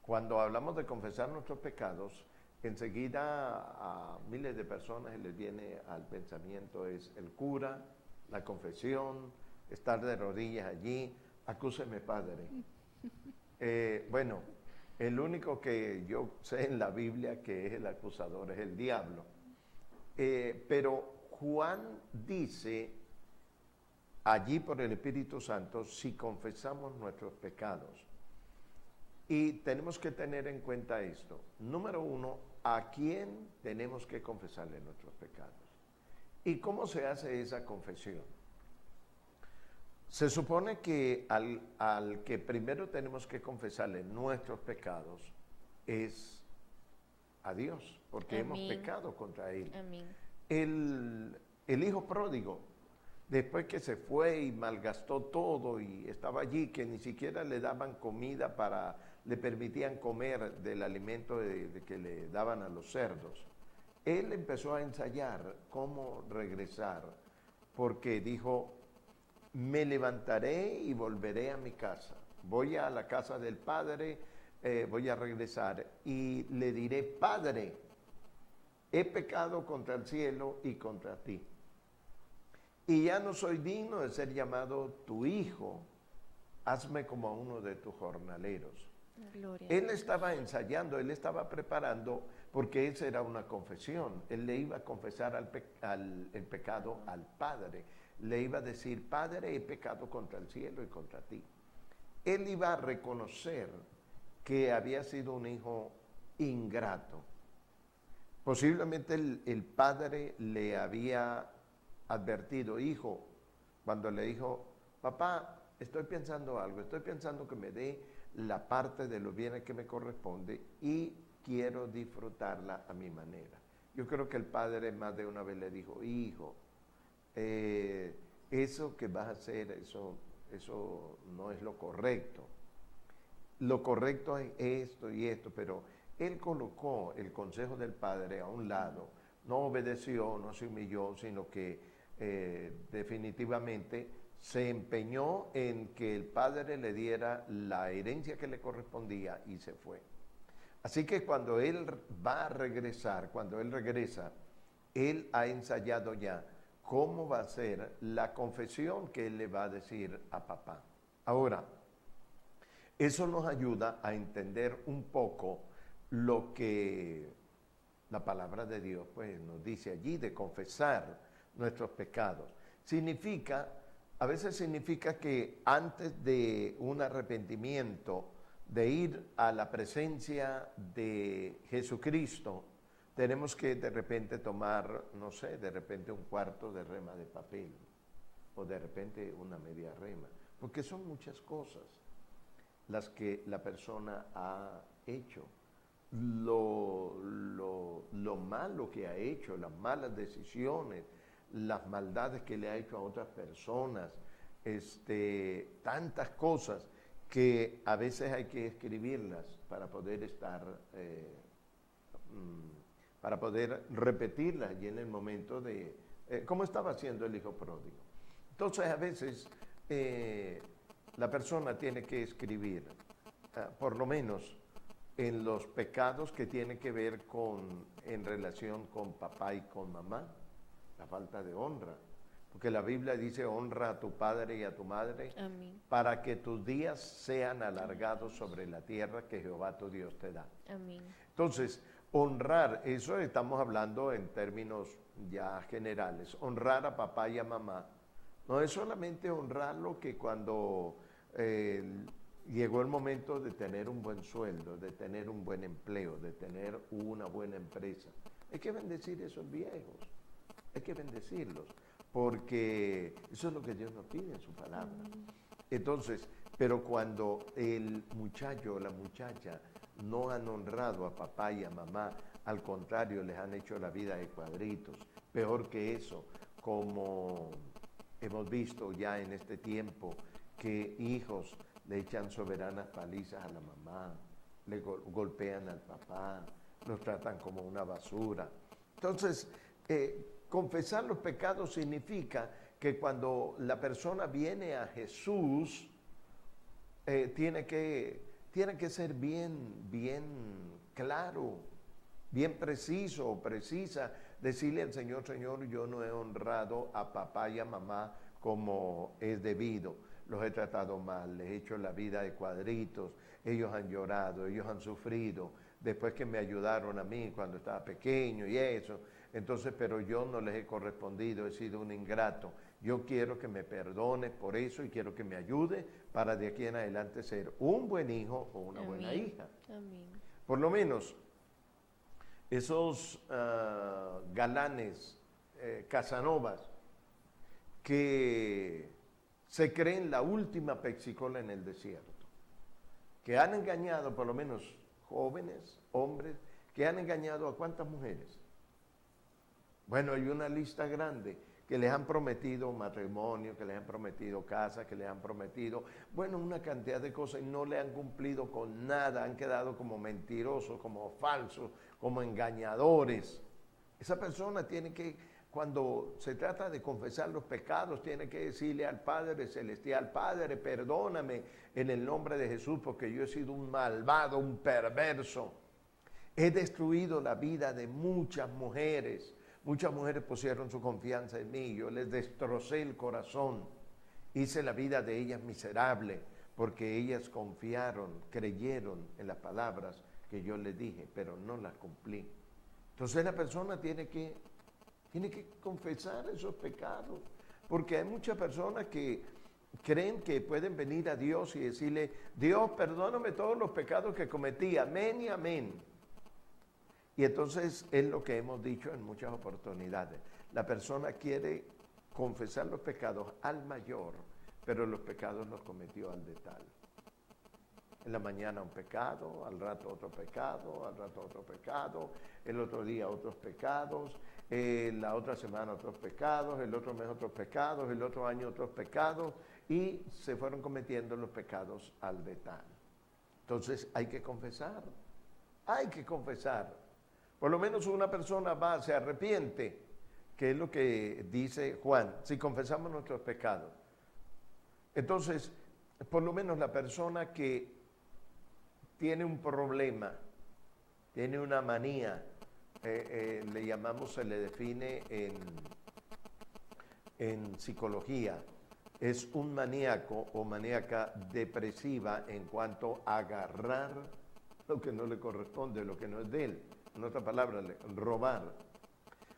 cuando hablamos de confesar nuestros pecados, enseguida a miles de personas les viene al pensamiento es el cura, la confesión, estar de rodillas allí, acúseme Padre. Bueno, el único que yo sé en la Biblia que es el acusador es el diablo. Pero Juan dice allí por el Espíritu Santo, si confesamos nuestros pecados. Y tenemos que tener en cuenta esto. Número uno, ¿a quién tenemos que confesarle nuestros pecados? ¿Y cómo se hace esa confesión? Se supone que al que primero tenemos que confesarle nuestros pecados es a Dios, porque hemos pecado contra Él. Amén. El hijo pródigo, después que se fue y malgastó todo y estaba allí, que ni siquiera le daban comida le permitían comer del alimento de que le daban a los cerdos. Él empezó a ensayar cómo regresar, porque dijo, me levantaré y volveré a mi casa. Voy a la casa del Padre, voy a regresar y le diré, Padre, he pecado contra el cielo y contra ti. Y ya no soy digno de ser llamado tu hijo, hazme como a uno de tus jornaleros. Gloria. Él estaba ensayando, él estaba preparando, porque esa era una confesión. Él le iba a confesar el pecado al Padre. Le iba a decir, Padre, he pecado contra el cielo y contra ti. Él iba a reconocer que había sido un hijo ingrato. Posiblemente el Padre le había advertido, hijo, cuando le dijo, papá, estoy pensando algo, estoy pensando que me dé la parte de los bienes que me corresponde y quiero disfrutarla a mi manera. Yo creo que el Padre más de una vez le dijo, hijo, eso que vas a hacer, eso no es lo correcto. Lo correcto es esto y esto, pero él colocó el consejo del Padre a un lado, no obedeció, no se humilló, sino que definitivamente se empeñó en que el Padre le diera la herencia que le correspondía y se fue. Así que cuando él va a regresar, cuando él regresa, él ha ensayado ya cómo va a ser la confesión que él le va a decir a papá. Ahora, eso nos ayuda a entender un poco lo que la palabra de Dios pues, nos dice allí, de confesar nuestros pecados. A veces significa que antes de un arrepentimiento, de ir a la presencia de Jesucristo, tenemos que de repente tomar, no sé, de repente un cuarto de rema de papel, o de repente una media rema, porque son muchas cosas las que la persona ha hecho. Lo malo que ha hecho, las malas decisiones, las maldades que le ha hecho a otras personas, tantas cosas que a veces hay que escribirlas para poder para poder repetirlas y en el momento de, como estaba haciendo el hijo pródigo. Entonces a veces la persona tiene que escribir, por lo menos en los pecados que tienen que ver en relación con papá y con mamá, la falta de honra. Porque la Biblia dice, honra a tu padre y a tu madre, Amén. para que tus días sean alargados sobre la tierra que Jehová tu Dios te da. Amén. Entonces, honrar, eso estamos hablando en términos ya generales, honrar a papá y a mamá, no es solamente honrarlo que cuando llegó el momento de tener un buen sueldo, de tener un buen empleo, de tener una buena empresa. Hay que bendecir a esos viejos, hay que bendecirlos, porque eso es lo que Dios nos pide en su palabra. Entonces, Pero cuando el muchacho o la muchacha no han honrado a papá y a mamá, al contrario, les han hecho la vida de cuadritos. Peor que eso, como hemos visto ya en este tiempo, que hijos le echan soberanas palizas a la mamá, le golpean al papá, los tratan como una basura. Entonces, confesar los pecados significa que cuando la persona viene a Jesús, tiene que ser bien claro, bien preciso o precisa, decirle al Señor, Señor, yo no he honrado a papá y a mamá como es debido. Los he tratado mal, les he hecho la vida de cuadritos, ellos han llorado, ellos han sufrido, después que me ayudaron a mí cuando estaba pequeño y eso, entonces, pero yo no les he correspondido, he sido un ingrato. Yo quiero que me perdones por eso y quiero que me ayude para de aquí en adelante ser un buen hijo o una buena hija. Amén. Por lo menos, esos galanes, Casanovas, que se creen la última pexicola en el desierto, que han engañado, por lo menos jóvenes, hombres, que han engañado a cuántas mujeres. Bueno, hay una lista grande que les han prometido matrimonio, que les han prometido casa, que les han prometido, bueno, una cantidad de cosas y no le han cumplido con nada, han quedado como mentirosos, como falsos, como engañadores. Esa persona tiene que, cuando se trata de confesar los pecados, tiene que decirle al Padre Celestial, Padre, perdóname en el nombre de Jesús, porque yo he sido un malvado, un perverso. He destruido la vida de muchas mujeres. Muchas mujeres pusieron su confianza en mí, yo les destrocé el corazón, hice la vida de ellas miserable, porque ellas confiaron, creyeron en las palabras que yo les dije, pero no las cumplí. Entonces la persona tiene que confesar esos pecados, porque hay muchas personas que creen que pueden venir a Dios y decirle, Dios, perdóname todos los pecados que cometí, amén y amén. Y entonces es lo que hemos dicho en muchas oportunidades. La persona quiere confesar los pecados al mayor, pero los pecados los cometió al de tal. En la mañana un pecado, al rato otro pecado, al rato otro pecado, el otro día otros pecados, la otra semana otros pecados, el otro mes otros pecados, el otro año otros pecados, y se fueron cometiendo los pecados al de tal. Entonces hay que confesar, hay que confesar. Por lo menos una persona va, se arrepiente, que es lo que dice Juan, si confesamos nuestros pecados. Entonces, por lo menos la persona que tiene un problema, tiene una manía, le llamamos, se le define en psicología, es un maníaco o maníaca depresiva en cuanto a agarrar lo que no le corresponde, lo que no es de él. En otras palabras, robar.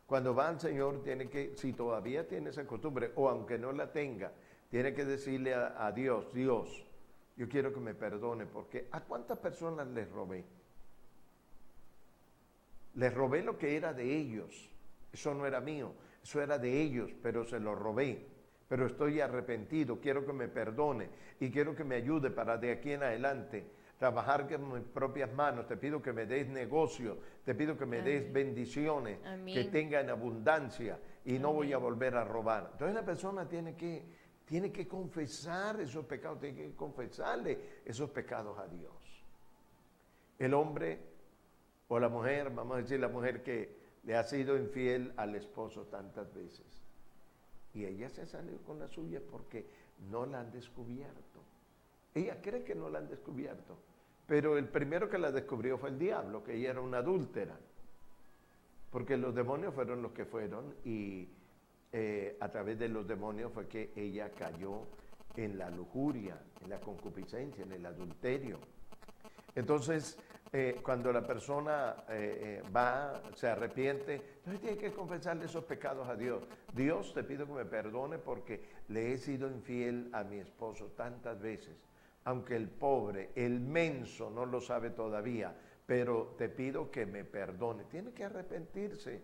Cuando va al Señor, tiene que, si todavía tiene esa costumbre, o aunque no la tenga, tiene que decirle a Dios, Dios, yo quiero que me perdone, porque ¿a cuántas personas les robé? Les robé lo que era de ellos. Eso no era mío, eso era de ellos, pero se lo robé. Pero estoy arrepentido, quiero que me perdone y quiero que me ayude para de aquí en adelante trabajar con mis propias manos. Te pido que me des negocio, te pido que me des bendiciones, que tenga en abundancia y no voy a volver a robar. Entonces la persona tiene que confesar esos pecados, tiene que confesarle esos pecados a Dios. El hombre o la mujer, vamos a decir la mujer que le ha sido infiel al esposo tantas veces y ella se salió con la suya porque no la han descubierto. Ella cree que no la han descubierto, pero el primero que la descubrió fue el diablo, que ella era una adúltera, porque los demonios fueron los que fueron y a través de los demonios fue que ella cayó en la lujuria, en la concupiscencia, en el adulterio. Entonces, cuando la persona se arrepiente, entonces tiene que confesarle esos pecados a Dios. Dios, te pido que me perdone porque le he sido infiel a mi esposo tantas veces. Aunque el pobre, el menso, no lo sabe todavía, pero te pido que me perdone. Tiene que arrepentirse,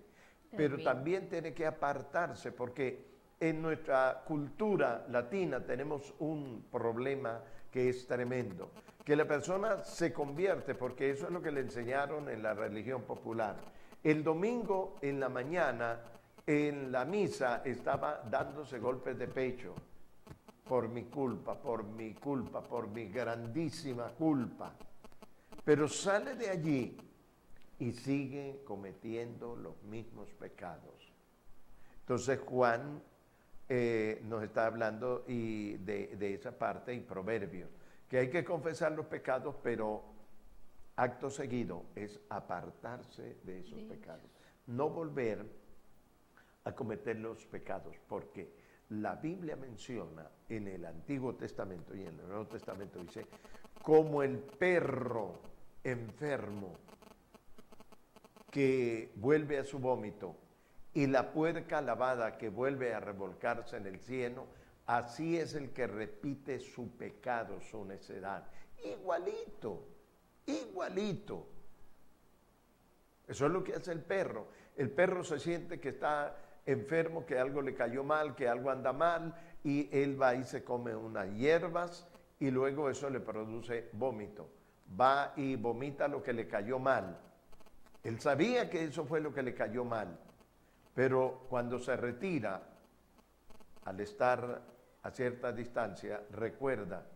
pero también tiene que apartarse, porque en nuestra cultura latina tenemos un problema que es tremendo, que la persona se convierte, porque eso es lo que le enseñaron en la religión popular. El domingo en la mañana, en la misa, estaba dándose golpes de pecho, por mi culpa, por mi culpa, por mi grandísima culpa. Pero sale de allí y sigue cometiendo los mismos pecados. Entonces Juan nos está hablando de esa parte y Proverbios, que hay que confesar los pecados, pero acto seguido es apartarse de esos pecados. No volver a cometer los pecados, porque la Biblia menciona en el Antiguo Testamento y en el Nuevo Testamento, dice, como el perro enfermo que vuelve a su vómito y la puerca lavada que vuelve a revolcarse en el cieno, así es el que repite su pecado, su necedad. Igualito, igualito. Eso es lo que hace el perro. El perro se siente que está enfermo, que algo le cayó mal, que algo anda mal, y él va y se come unas hierbas y luego eso le produce vómito. Va y vomita lo que le cayó mal. Él sabía que eso fue lo que le cayó mal, pero cuando se retira, al estar a cierta distancia, recuerda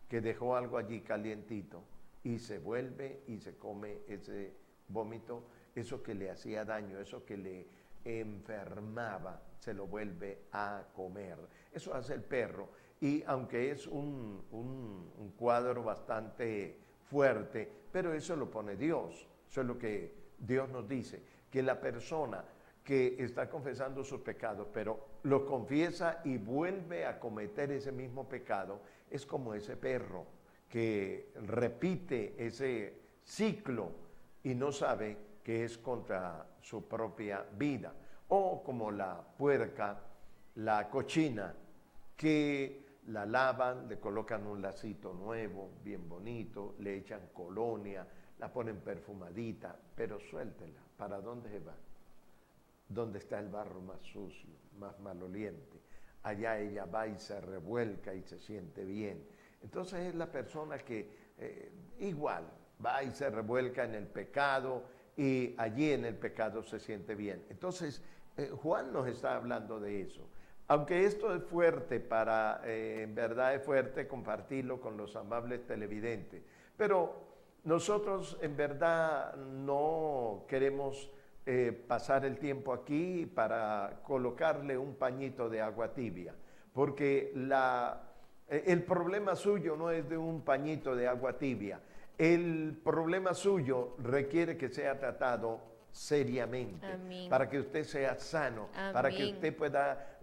que dejó algo allí calientito y se vuelve y se come ese vómito, eso que le hacía daño, eso que le enfermaba, se lo vuelve a comer. Eso hace el perro, y aunque es un cuadro bastante fuerte, pero eso lo pone Dios. Eso es lo que Dios nos dice, que la persona que está confesando sus pecados, pero los confiesa y vuelve a cometer ese mismo pecado, es como ese perro que repite ese ciclo y no sabe que es contra su propia vida. O como la puerca, la cochina, que la lavan, le colocan un lacito nuevo, bien bonito, le echan colonia, la ponen perfumadita, pero suéltela. ¿Para dónde se va? ¿Dónde está el barro más sucio, más maloliente? Allá ella va y se revuelca y se siente bien. Entonces es la persona que igual va y se revuelca en el pecado, y allí en el pecado se siente bien. Entonces, Juan nos está hablando de eso. Aunque esto es fuerte en verdad es fuerte compartirlo con los amables televidentes, pero nosotros en verdad no queremos pasar el tiempo aquí para colocarle un pañito de agua tibia, porque el problema suyo no es de un pañito de agua tibia. El problema suyo requiere que sea tratado seriamente. Amén. Para que usted sea sano. Amén. Para que usted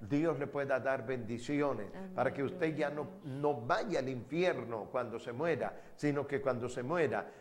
Dios le pueda dar bendiciones. Amén. Para que usted ya no vaya al infierno cuando se muera, sino que cuando se muera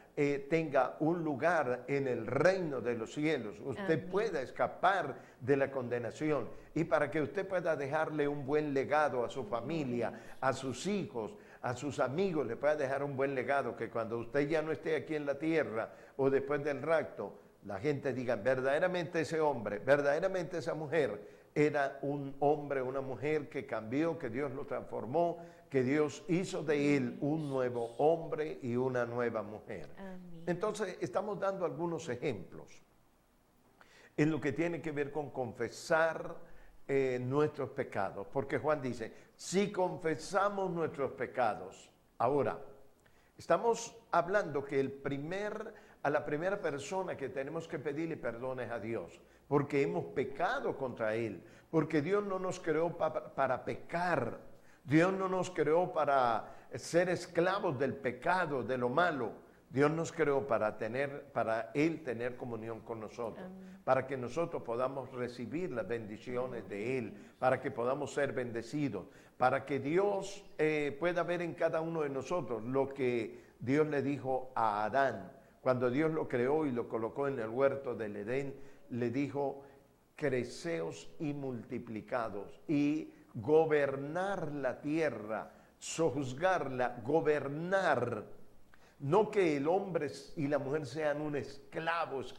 tenga un lugar en el reino de los cielos. Usted Amén. Pueda escapar de la condenación, y para que usted pueda dejarle un buen legado a su familia, a sus hijos, a sus amigos, le pueda dejar un buen legado, que cuando usted ya no esté aquí en la tierra o después del rapto, la gente diga, verdaderamente ese hombre, verdaderamente esa mujer era un hombre, una mujer que cambió, que Dios lo transformó, que Dios hizo de él un nuevo hombre y una nueva mujer. Amén. Entonces estamos dando algunos ejemplos en lo que tiene que ver con confesar nuestros pecados, porque Juan dice, si confesamos nuestros pecados. Ahora, estamos hablando que a la primera persona que tenemos que pedirle perdón es a Dios, porque hemos pecado contra Él, porque Dios no nos creó para pecar, Dios no nos creó para ser esclavos del pecado, de lo malo. Dios nos creó para Él tener comunión con nosotros. Amén. Para que nosotros podamos recibir las bendiciones de Él, para que podamos ser bendecidos, para que Dios pueda ver en cada uno de nosotros lo que Dios le dijo a Adán. Cuando Dios lo creó y lo colocó en el huerto del Edén, le dijo, creceos y multiplicados y gobernar la tierra, sojuzgarla, gobernar. No que el hombre y la mujer sean un esclavos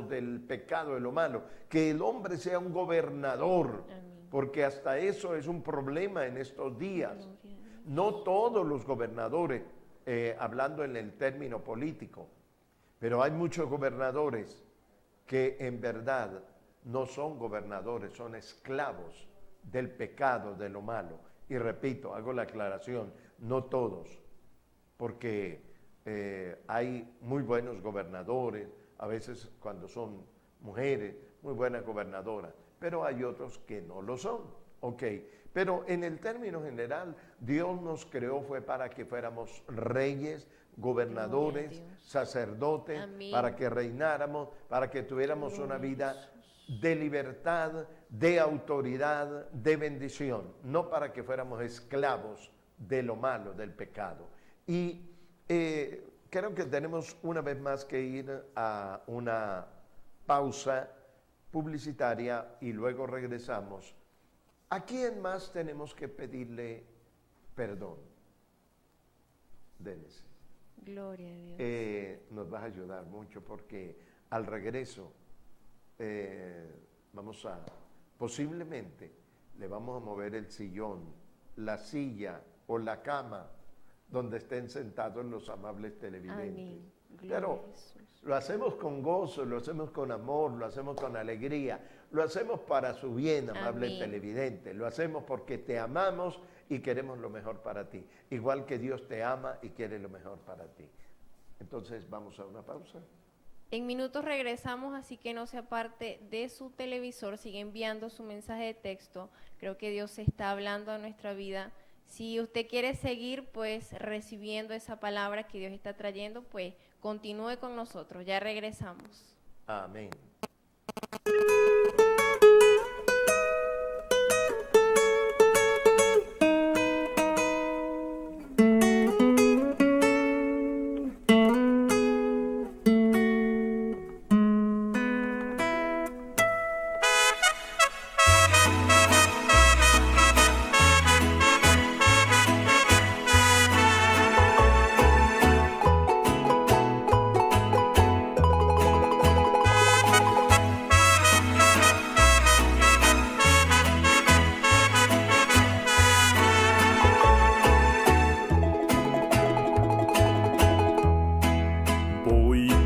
del pecado, de lo malo, que el hombre sea un gobernador. Amén. porque hasta eso es un problema en estos días. No todos los gobernadores, hablando en el término político, pero hay muchos gobernadores que en verdad no son gobernadores, son esclavos del pecado, de lo malo. Y repito, hago la aclaración, no todos, porque hay muy buenos gobernadores, a veces cuando son mujeres, muy buenas gobernadoras, pero hay otros que no lo son, ¿ok? Pero en el término general, Dios nos creó fue para que fuéramos reyes, gobernadores, sacerdotes, amén, para que reináramos, para que tuviéramos una vida de libertad, de autoridad, de bendición, no para que fuéramos esclavos de lo malo, del pecado. Y creo que tenemos una vez más que ir a una pausa publicitaria y luego regresamos. ¿A quién más tenemos que pedirle perdón? Denis. Gloria a Dios. Nos vas a ayudar mucho porque al regreso vamos a, posiblemente le vamos a mover el sillón, la silla o la cama donde estén sentados los amables televidentes. Amén. Pero lo hacemos con gozo, lo hacemos con amor, lo hacemos con alegría, lo hacemos para su bien, amable amén, televidente, lo hacemos porque te amamos y queremos lo mejor para ti, igual que Dios te ama y quiere lo mejor para ti. Entonces vamos a una pausa. En minutos regresamos, así que no se aparte de su televisor, sigue enviando su mensaje de texto. Creo que Dios está hablando a nuestra vida. Si usted quiere seguir pues recibiendo esa palabra que Dios está trayendo, pues continúe con nosotros. Ya regresamos. Amén.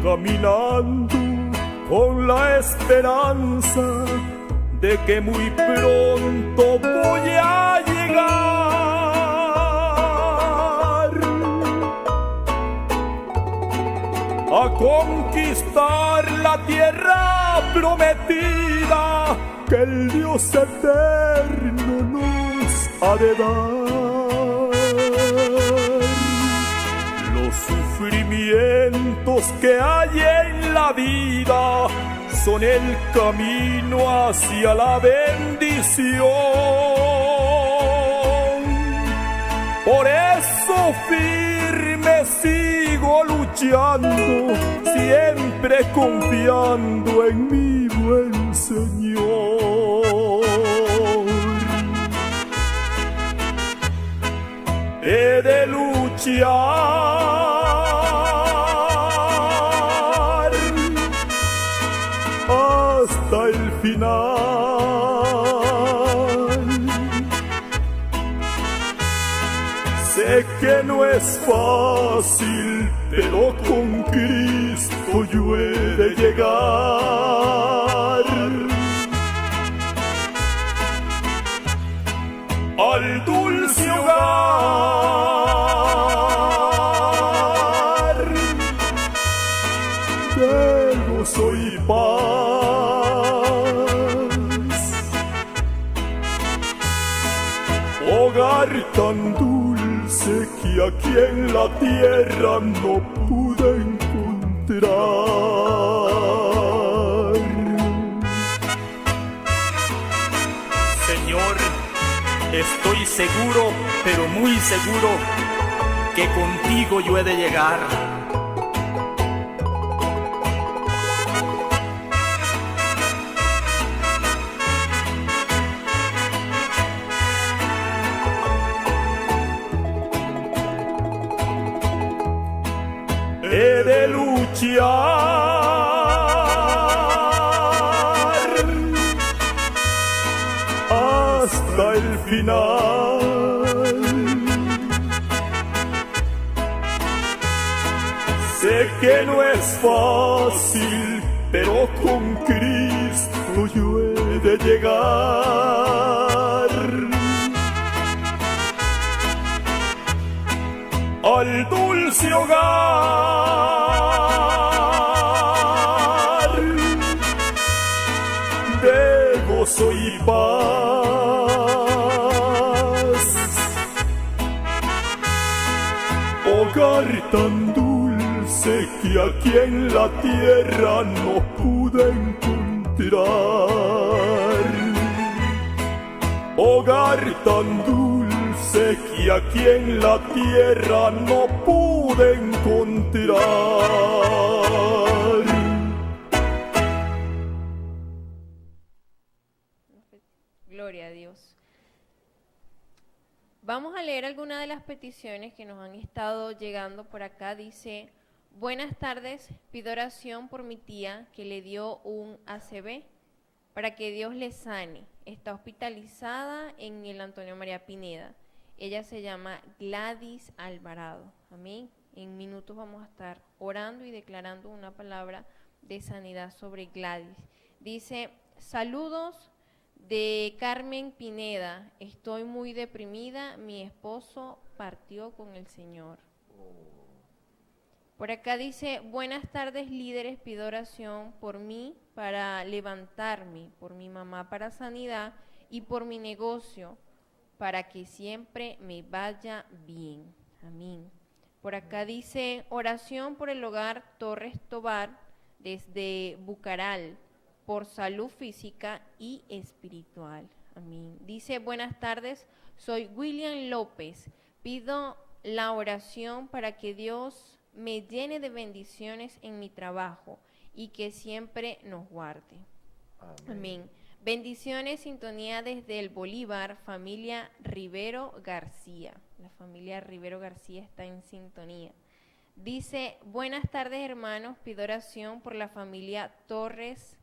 Caminando con la esperanza de que muy pronto voy a llegar a conquistar la tierra prometida que el Dios eterno nos ha de dar. Los sufrimientos que hay en la vida son el camino hacia la bendición. Por eso firme sigo luchando, siempre confiando en mi buen Señor. He de luchar hasta el final. Sé que no es fácil, pero con Cristo yo he de llegar al dulce hogar de gozo y paz, hogar tan dulce que aquí en la tierra no pude encontrar. Señor, estoy seguro, pero muy seguro, que contigo yo he de llegar. He de luchar final. Sé que no es fácil, pero con Cristo yo he de llegar al dulce hogar de gozo y paz, hogar tan dulce que aquí en la tierra no pude encontrar, hogar tan dulce que aquí en la tierra no pude encontrar. Gloria a Dios. Vamos a leer algunas de las peticiones que nos han estado llegando por acá. Dice: buenas tardes, pido oración por mi tía que le dio un ACV para que Dios le sane. Está hospitalizada en el Antonio María Pineda. Ella se llama Gladys Alvarado. Amén. En minutos vamos a estar orando y declarando una palabra de sanidad sobre Gladys. Dice: saludos de Carmen Pineda. Estoy muy deprimida. Mi esposo partió con el Señor. Por acá dice: buenas tardes, líderes, pido oración por mí para levantarme, por mi mamá para sanidad y por mi negocio para que siempre me vaya bien. Amén. Por acá dice: oración por el hogar Torres Tobar desde Bucaral, por salud física y espiritual. Amén. Dice: buenas tardes, soy William López. Pido la oración para que Dios me llene de bendiciones en mi trabajo y que siempre nos guarde. Amén. Amén. Bendiciones, sintonía desde el Bolívar, familia Rivero García. La familia Rivero García está en sintonía. Dice: buenas tardes, hermanos, pido oración por la familia Torres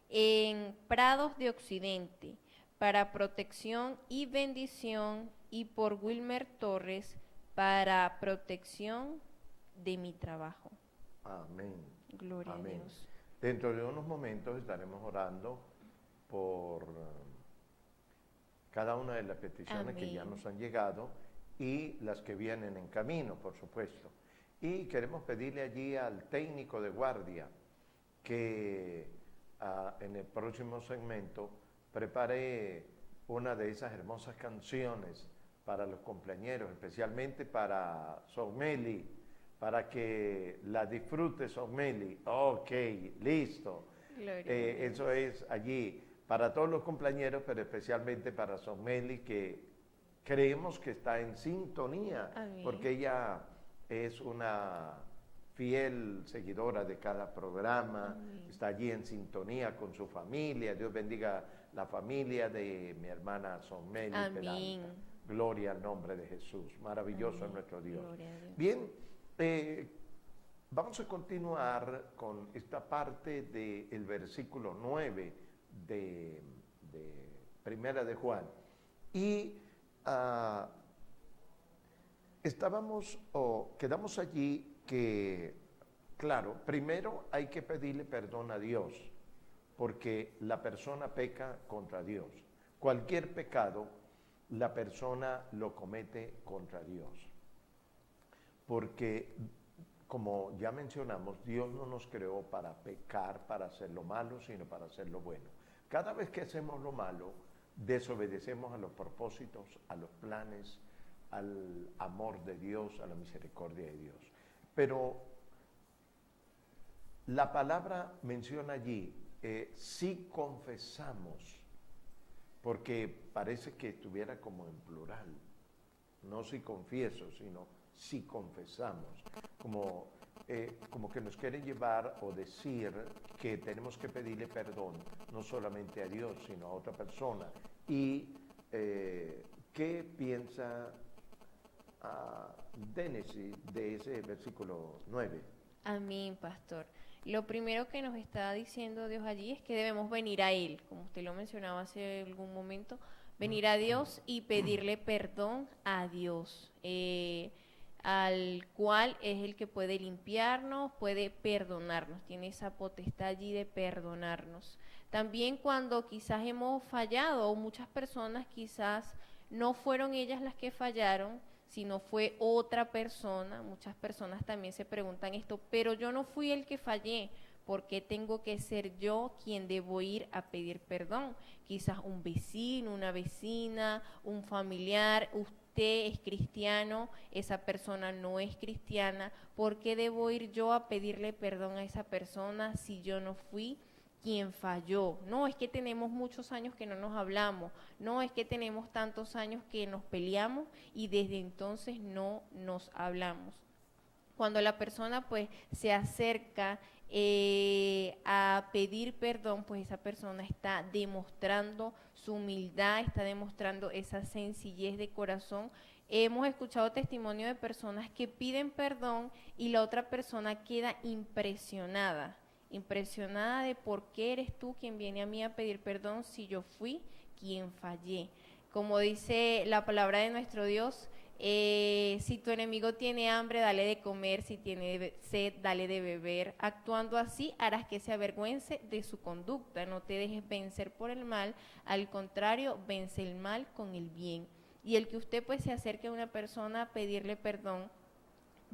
en Prados de Occidente, para protección y bendición, y por Wilmer Torres para protección de mi trabajo. Amén. Gloria Amén. a Dios. Dentro de unos momentos estaremos orando por cada una de las peticiones Amén. que ya nos han llegado y las que vienen en camino, por supuesto. Y queremos pedirle allí al técnico de guardia que en el próximo segmento prepare una de esas hermosas canciones para los cumpleañeros, especialmente para Sogmeli, para que la disfrute Sogmeli. Ok, listo. Eso es allí para todos los cumpleañeros, pero especialmente para Sogmeli, que creemos que está en sintonía. Amén. Porque ella es una fiel seguidora de cada programa. Amén. Está allí en sintonía con su familia. Dios bendiga la familia de mi hermana Sogmeli Peralta. Gloria al nombre de Jesús. Maravilloso. Amén. Es nuestro Dios. Bien, vamos a continuar con esta parte del versículo 9 de Primera de Juan. Y quedamos allí que, claro, primero hay que pedirle perdón a Dios, porque la persona peca contra Dios. Cualquier pecado, la persona lo comete contra Dios. Porque, como ya mencionamos, Dios no nos creó para pecar, para hacer lo malo, sino para hacer lo bueno. Cada vez que hacemos lo malo, desobedecemos a los propósitos, a los planes, al amor de Dios, a la misericordia de Dios. Pero la palabra menciona allí, si confesamos, porque parece que estuviera como en plural, no si confieso, sino si confesamos, como que nos quiere llevar o decir que tenemos que pedirle perdón, no solamente a Dios, sino a otra persona. ¿Y qué piensa Génesis de ese versículo 9? Amén, pastor. Lo primero que nos está diciendo Dios allí es que debemos venir a Él, como usted lo mencionaba hace algún momento, venir a Dios y pedirle perdón a Dios, al cual es el que puede limpiarnos, puede perdonarnos, tiene esa potestad allí de perdonarnos. También cuando quizás hemos fallado, o muchas personas quizás no fueron ellas las que fallaron, sino fue otra persona. Muchas personas también se preguntan esto, pero yo no fui el que fallé, ¿por qué tengo que ser yo quien debo ir a pedir perdón? Quizás un vecino, una vecina, un familiar, usted es cristiano, esa persona no es cristiana, ¿por qué debo ir yo a pedirle perdón a esa persona si yo no fui quien falló? No, es que tenemos muchos años que no nos hablamos, no, es que tenemos tantos años que nos peleamos y desde entonces no nos hablamos. Cuando la persona pues se acerca a pedir perdón, pues esa persona está demostrando su humildad, está demostrando esa sencillez de corazón. Hemos escuchado testimonio de personas que piden perdón y la otra persona queda impresionada de por qué eres tú quien viene a mí a pedir perdón si yo fui quien fallé. Como dice la palabra de nuestro Dios, si tu enemigo tiene hambre, dale de comer, si tiene sed, dale de beber. Actuando así, harás que se avergüence de su conducta. No te dejes vencer por el mal, al contrario, vence el mal con el bien. Y el que usted pues se acerque a una persona a pedirle perdón,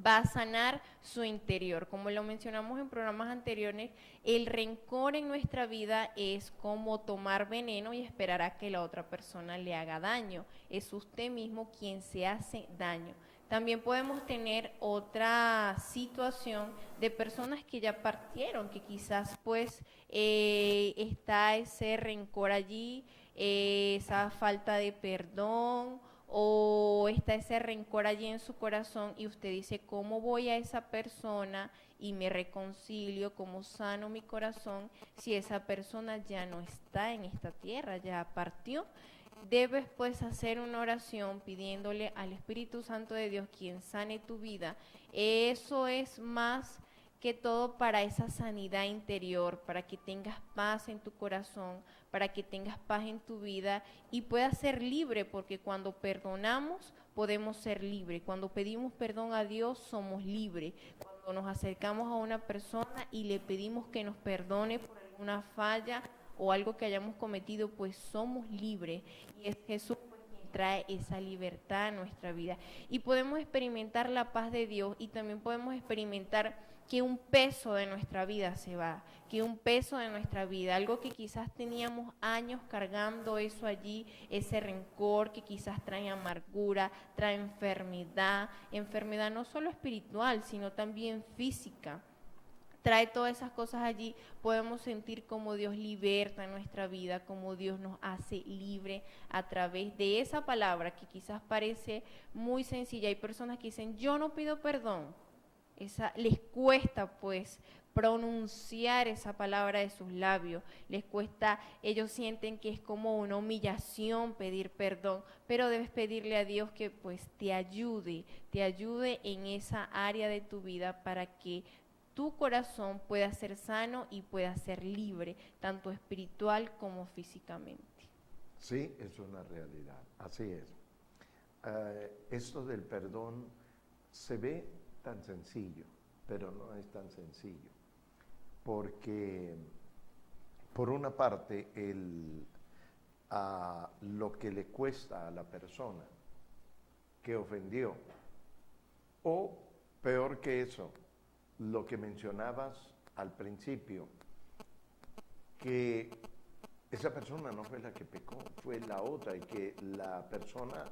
va a sanar su interior. Como lo mencionamos en programas anteriores, el rencor en nuestra vida es como tomar veneno y esperar a que la otra persona le haga daño. Es usted mismo quien se hace daño. También podemos tener otra situación de personas que ya partieron, que quizás pues está ese rencor allí, esa falta de perdón, o está ese rencor allí en su corazón y usted dice, ¿cómo voy a esa persona y me reconcilio? ¿Cómo sano mi corazón si esa persona ya no está en esta tierra, ya partió? Debes pues hacer una oración pidiéndole al Espíritu Santo de Dios quien sane tu vida. Eso es más que todo para esa sanidad interior, para que tengas paz en tu corazón, para que tengas paz en tu vida y puedas ser libre, porque cuando perdonamos podemos ser libres. Cuando pedimos perdón a Dios somos libres. Cuando nos acercamos a una persona y le pedimos que nos perdone por alguna falla o algo que hayamos cometido, pues somos libres y es Jesús quien trae esa libertad a nuestra vida y podemos experimentar la paz de Dios y también podemos experimentar que un peso de nuestra vida se va, que un peso de nuestra vida, algo que quizás teníamos años cargando eso allí, ese rencor que quizás trae amargura, trae enfermedad no solo espiritual, sino también física. Trae todas esas cosas allí, podemos sentir como Dios liberta nuestra vida, como Dios nos hace libre a través de esa palabra que quizás parece muy sencilla. Hay personas que dicen, yo no pido perdón. Les cuesta pues pronunciar esa palabra de sus labios, les cuesta, ellos sienten que es como una humillación pedir perdón, pero debes pedirle a Dios que pues te ayude en esa área de tu vida para que tu corazón pueda ser sano y pueda ser libre, tanto espiritual como físicamente. Sí, es una realidad, así es. Esto del perdón se ve tan sencillo, pero no es tan sencillo, porque por una parte lo que le cuesta a la persona que ofendió, o peor que eso, lo que mencionabas al principio, que esa persona no fue la que pecó, fue la otra, y que la persona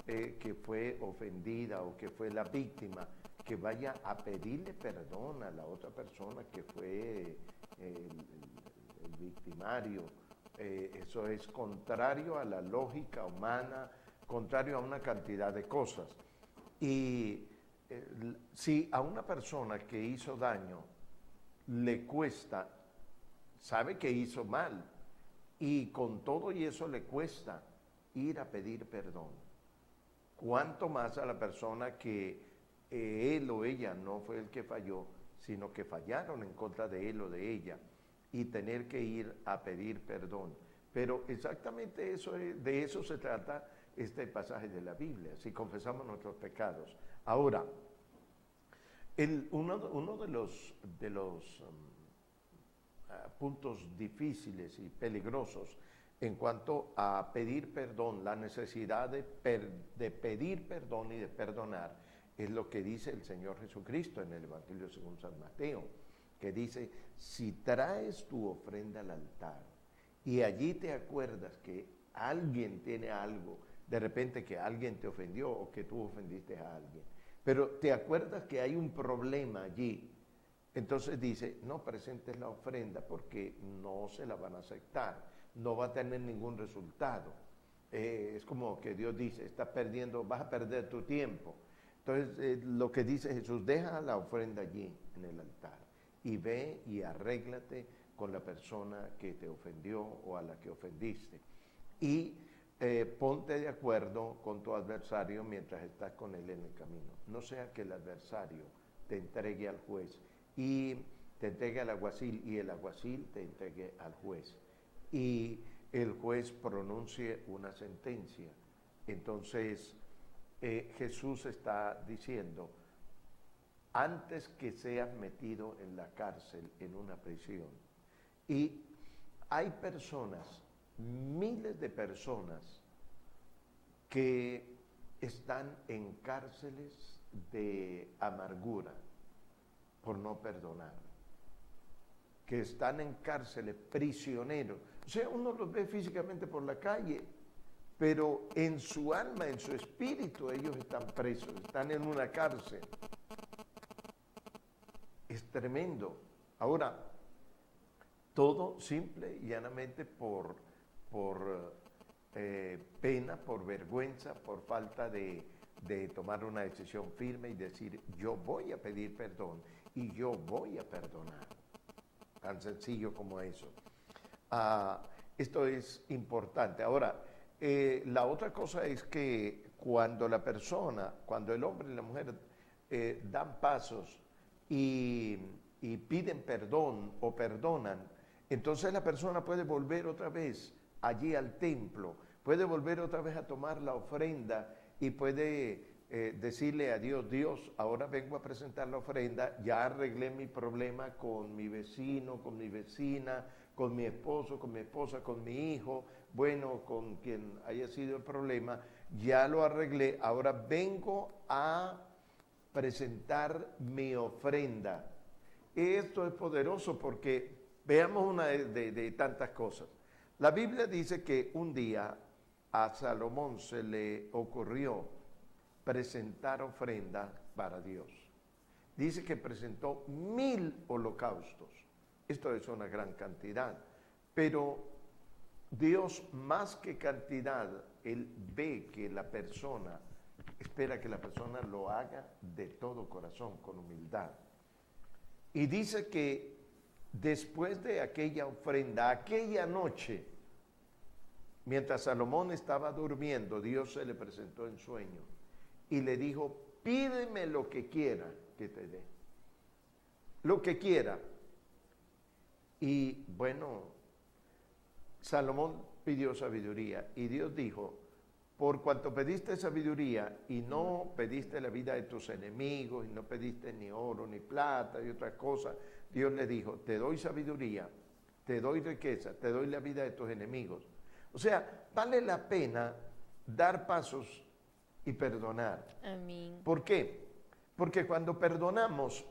que fue ofendida o que fue la víctima, que vaya a pedirle perdón a la otra persona que fue el victimario. Eso es contrario a la lógica humana, contrario a una cantidad de cosas. Y si a una persona que hizo daño le cuesta, sabe que hizo mal, y con todo y eso le cuesta ir a pedir perdón, cuánto más a la persona que él o ella no fue el que falló, sino que fallaron en contra de él o de ella, y tener que ir a pedir perdón. Pero exactamente de eso se trata este pasaje de la Biblia, si confesamos nuestros pecados. Ahora, uno de los puntos difíciles y peligrosos en cuanto a pedir perdón, la necesidad de pedir perdón y de perdonar, es lo que dice el Señor Jesucristo en el Evangelio según San Mateo, que dice, si traes tu ofrenda al altar y allí te acuerdas que alguien tiene algo, de repente que alguien te ofendió o que tú ofendiste a alguien, pero te acuerdas que hay un problema allí, entonces dice, no presentes la ofrenda porque no se la van a aceptar, no va a tener ningún resultado. Es como que Dios dice, vas a perder tu tiempo. Entonces, lo que dice Jesús, deja la ofrenda allí en el altar y ve y arréglate con la persona que te ofendió o a la que ofendiste. Y ponte de acuerdo con tu adversario mientras estás con él en el camino. No sea que el adversario te entregue al juez y te entregue al alguacil y el alguacil te entregue al juez y el juez pronuncie una sentencia. Entonces Jesús está diciendo, antes que seas metido en la cárcel, en una prisión, y hay personas, miles de personas que están en cárceles de amargura por no perdonar, que están en cárceles, prisioneros. O sea, uno los ve físicamente por la calle, pero en su alma, en su espíritu, ellos están presos, están en una cárcel. Es tremendo. Ahora, todo simple y llanamente por pena, por vergüenza, por falta de tomar una decisión firme y decir, yo voy a pedir perdón y yo voy a perdonar. Tan sencillo como eso. Esto es importante. Ahora, la otra cosa es que cuando el hombre y la mujer dan pasos y piden perdón o perdonan, entonces la persona puede volver otra vez allí al templo, puede volver otra vez a tomar la ofrenda y puede decirle a Dios, Dios, ahora vengo a presentar la ofrenda, ya arreglé mi problema con mi vecino, con mi vecina, con mi esposo, con mi esposa, con mi hijo, bueno, con quien haya sido el problema, ya lo arreglé, ahora vengo a presentar mi ofrenda. Esto es poderoso porque veamos una de tantas cosas. La Biblia dice que un día a Salomón se le ocurrió presentar ofrenda para Dios. Dice que presentó 1000 holocaustos. Esto es una gran cantidad, pero Dios más que cantidad, Él ve que la persona, espera que la persona lo haga de todo corazón, con humildad. Y dice que después de aquella ofrenda, aquella noche, mientras Salomón estaba durmiendo, Dios se le presentó en sueño y le dijo, pídeme lo que quiera que te dé. Lo que quiera. Y bueno, Salomón pidió sabiduría y Dios dijo, por cuanto pediste sabiduría y no pediste la vida de tus enemigos y no pediste ni oro ni plata y otras cosas, Dios le dijo, te doy sabiduría, te doy riqueza, te doy la vida de tus enemigos. O sea, vale la pena dar pasos y perdonar. Amén. ¿Por qué? Porque cuando perdonamos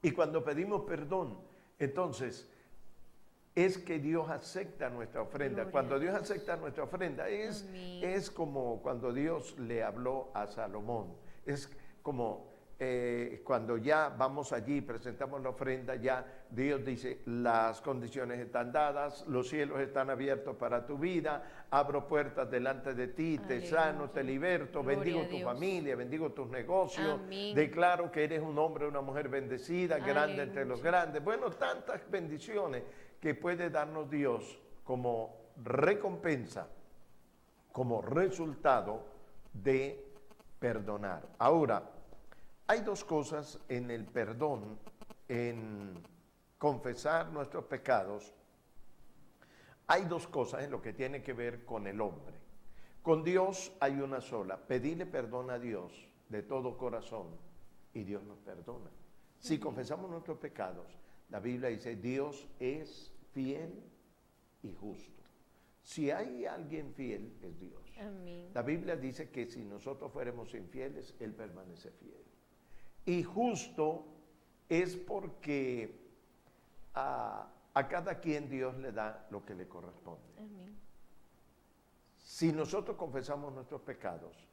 y cuando pedimos perdón, entonces es que Dios acepta nuestra ofrenda. Gloria. Cuando Dios acepta nuestra ofrenda, es como cuando Dios le habló a Salomón. Es como cuando ya vamos allí, presentamos la ofrenda, ya Dios dice, las condiciones están dadas, los cielos están abiertos para tu vida, abro puertas delante de ti, te Aleluya. sano, te liberto, Gloria bendigo a tu Dios. familia, bendigo tus negocios, Amén. declaro que eres un hombre, una mujer bendecida, grande Aleluya. entre los grandes. Bueno, tantas bendiciones que puede darnos Dios como recompensa, como resultado de perdonar. Ahora, hay dos cosas en el perdón, en confesar nuestros pecados. hay dos cosas en lo que tiene que ver con el hombre. Con Dios hay una sola, pedirle perdón a Dios de todo corazón y Dios nos perdona. Si confesamos nuestros pecados, la Biblia dice, Dios es fiel y justo. Si hay alguien fiel, es Dios. Amén. La Biblia dice que si nosotros fuéramos infieles, Él permanece fiel. Y justo es porque a cada quien Dios le da lo que le corresponde. Amén. Si nosotros confesamos nuestros pecados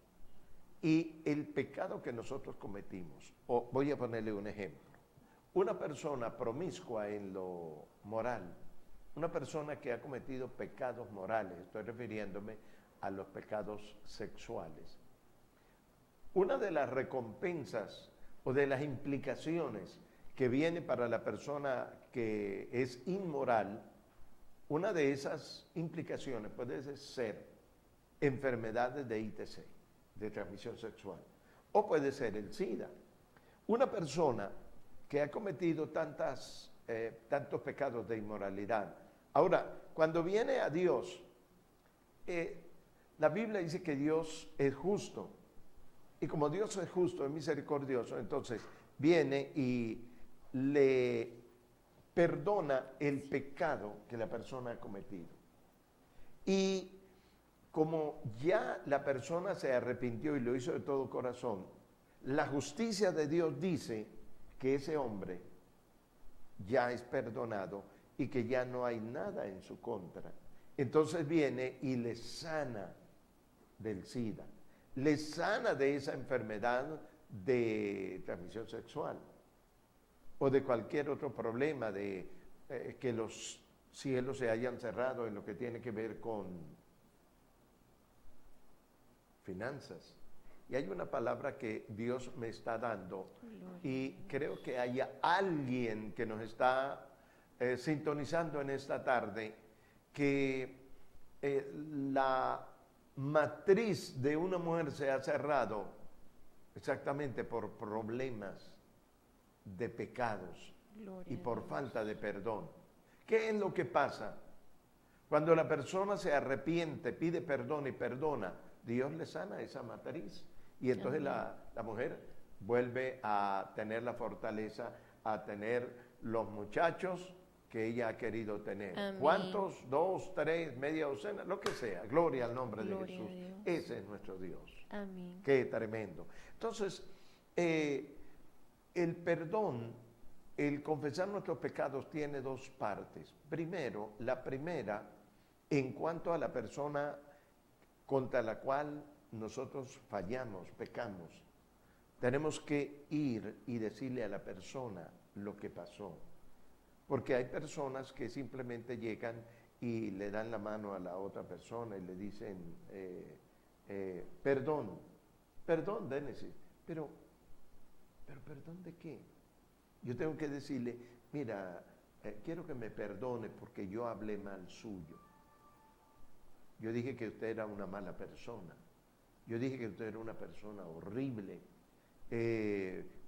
y el pecado que nosotros cometimos, o voy a ponerle un ejemplo, una persona promiscua en lo moral, una persona que ha cometido pecados morales, estoy refiriéndome a los pecados sexuales, una de las recompensas o de las implicaciones que viene para la persona que es inmoral, una de esas implicaciones puede ser enfermedades de ITC, de transmisión sexual, o puede ser el SIDA. Una persona que ha cometido tantos pecados de inmoralidad. Ahora, cuando viene a Dios, la Biblia dice que Dios es justo. Y como Dios es justo, es misericordioso, entonces viene y le perdona el pecado que la persona ha cometido. Y como ya la persona se arrepintió y lo hizo de todo corazón, la justicia de Dios dice que ese hombre ya es perdonado y que ya no hay nada en su contra. Entonces viene y le sana del SIDA, le sana de esa enfermedad de transmisión sexual o de cualquier otro problema de que los cielos se hayan cerrado en lo que tiene que ver con finanzas. Y hay una palabra que Dios me está dando y creo que haya alguien que nos está sintonizando en esta tarde que la matriz de una mujer se ha cerrado exactamente por problemas de pecados y por falta de perdón. ¿Qué es lo que pasa? Cuando la persona se arrepiente, pide perdón y perdona, Dios le sana esa matriz. Y entonces la mujer vuelve a tener la fortaleza, a tener los muchachos que ella ha querido tener. Amén. ¿Cuántos? 2, 3, media docena, lo que sea. Gloria al nombre Gloria de a Jesús. Dios. Ese es nuestro Dios. Amén. Qué tremendo. Entonces, el perdón, el confesar nuestros pecados tiene dos partes. Primero, la primera, en cuanto a la persona contra la cual nosotros fallamos, pecamos, tenemos que ir y decirle a la persona lo que pasó. Porque hay personas que simplemente llegan y le dan la mano a la otra persona y le dicen, perdón, dénese, pero ¿perdón de qué? Yo tengo que decirle, mira, quiero que me perdone porque yo hablé mal suyo. Yo dije que usted era una mala persona. Yo dije que usted era una persona horrible.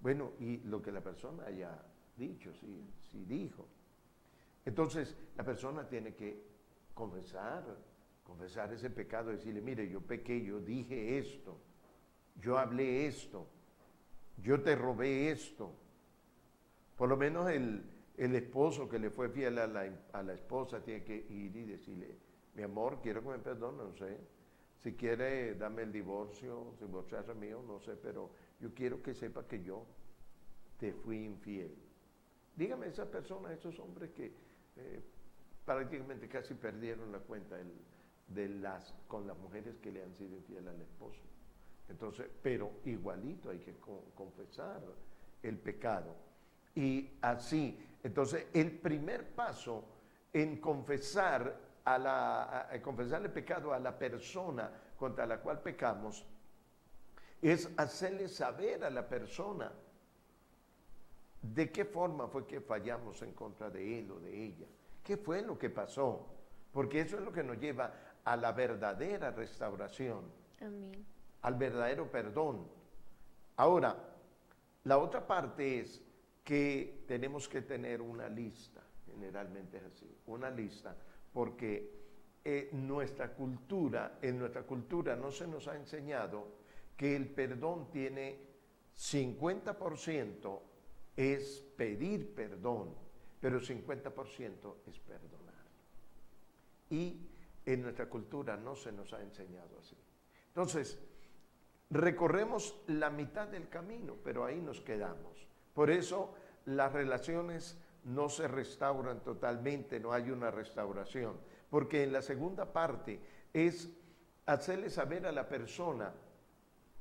Bueno, y lo que la persona haya dicho, sí dijo. Entonces, la persona tiene que confesar ese pecado, decirle, mire, yo pequé, yo dije esto, yo hablé esto, yo te robé esto. Por lo menos el esposo que le fue fiel a la esposa tiene que ir y decirle, mi amor, quiero que me perdone, no sé. Si quiere, dame el divorcio, divorciarse mío, no sé, pero yo quiero que sepa que yo te fui infiel. Dígame esas personas, esos hombres que prácticamente casi perdieron la cuenta con las mujeres que le han sido infiel al esposo. Entonces, pero igualito hay que confesar el pecado. Y así, entonces, el primer paso en confesarle pecado a la persona contra la cual pecamos es hacerle saber a la persona de qué forma fue que fallamos en contra de él o de ella, qué fue lo que pasó, porque eso es lo que nos lleva a la verdadera restauración. Amén. Al verdadero perdón. Ahora, la otra parte es que tenemos que tener una lista, generalmente es así, una lista, porque en nuestra cultura no se nos ha enseñado que el perdón tiene 50% es pedir perdón, pero 50% es perdonar. Y en nuestra cultura no se nos ha enseñado así. Entonces, recorremos la mitad del camino, pero ahí nos quedamos. Por eso las relaciones no se restauran totalmente, no hay una restauración, porque en la segunda parte es hacerle saber a la persona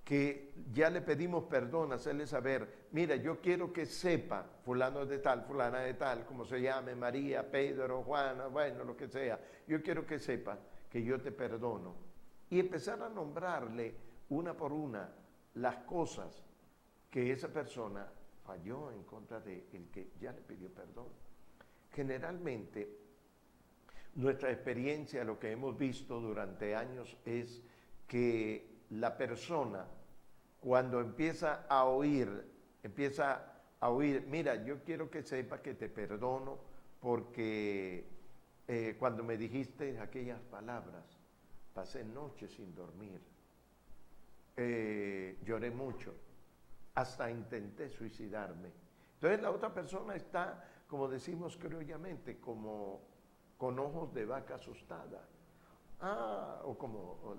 que ya le pedimos perdón, hacerle saber, mira, yo quiero que sepa, fulano de tal, fulana de tal, como se llame, María, Pedro, Juana, bueno, lo que sea, yo quiero que sepa que yo te perdono. Y empezar a nombrarle una por una las cosas que esa persona falló en contra de el que ya le pidió perdón. Generalmente, nuestra experiencia, lo que hemos visto durante años es que la persona, cuando empieza a oír, mira, yo quiero que sepa que te perdono porque cuando me dijiste aquellas palabras, pasé noches sin dormir, lloré mucho, hasta intenté suicidarme. Entonces la otra persona está, como decimos criollamente, como con ojos de vaca asustada. O como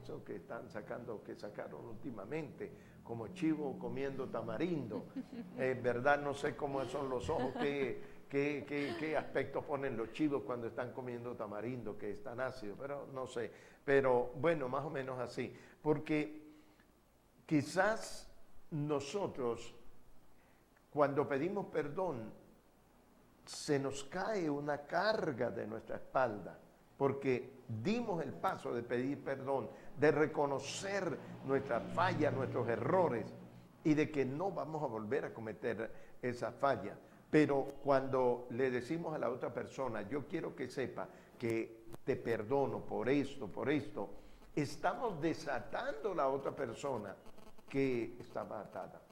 eso que están sacando, que sacaron últimamente, como chivo comiendo tamarindo. ¿Verdad? No sé cómo son los ojos, qué aspectos ponen los chivos cuando están comiendo tamarindo, que es tan ácido, pero no sé. Pero bueno, más o menos así. Porque quizás nosotros, cuando pedimos perdón, se nos cae una carga de nuestra espalda, porque dimos el paso de pedir perdón, de reconocer nuestras fallas, nuestros errores, y de que no vamos a volver a cometer esa falla. Pero cuando le decimos a la otra persona, yo quiero que sepa que te perdono por esto, estamos desatando a la otra persona que estaba atada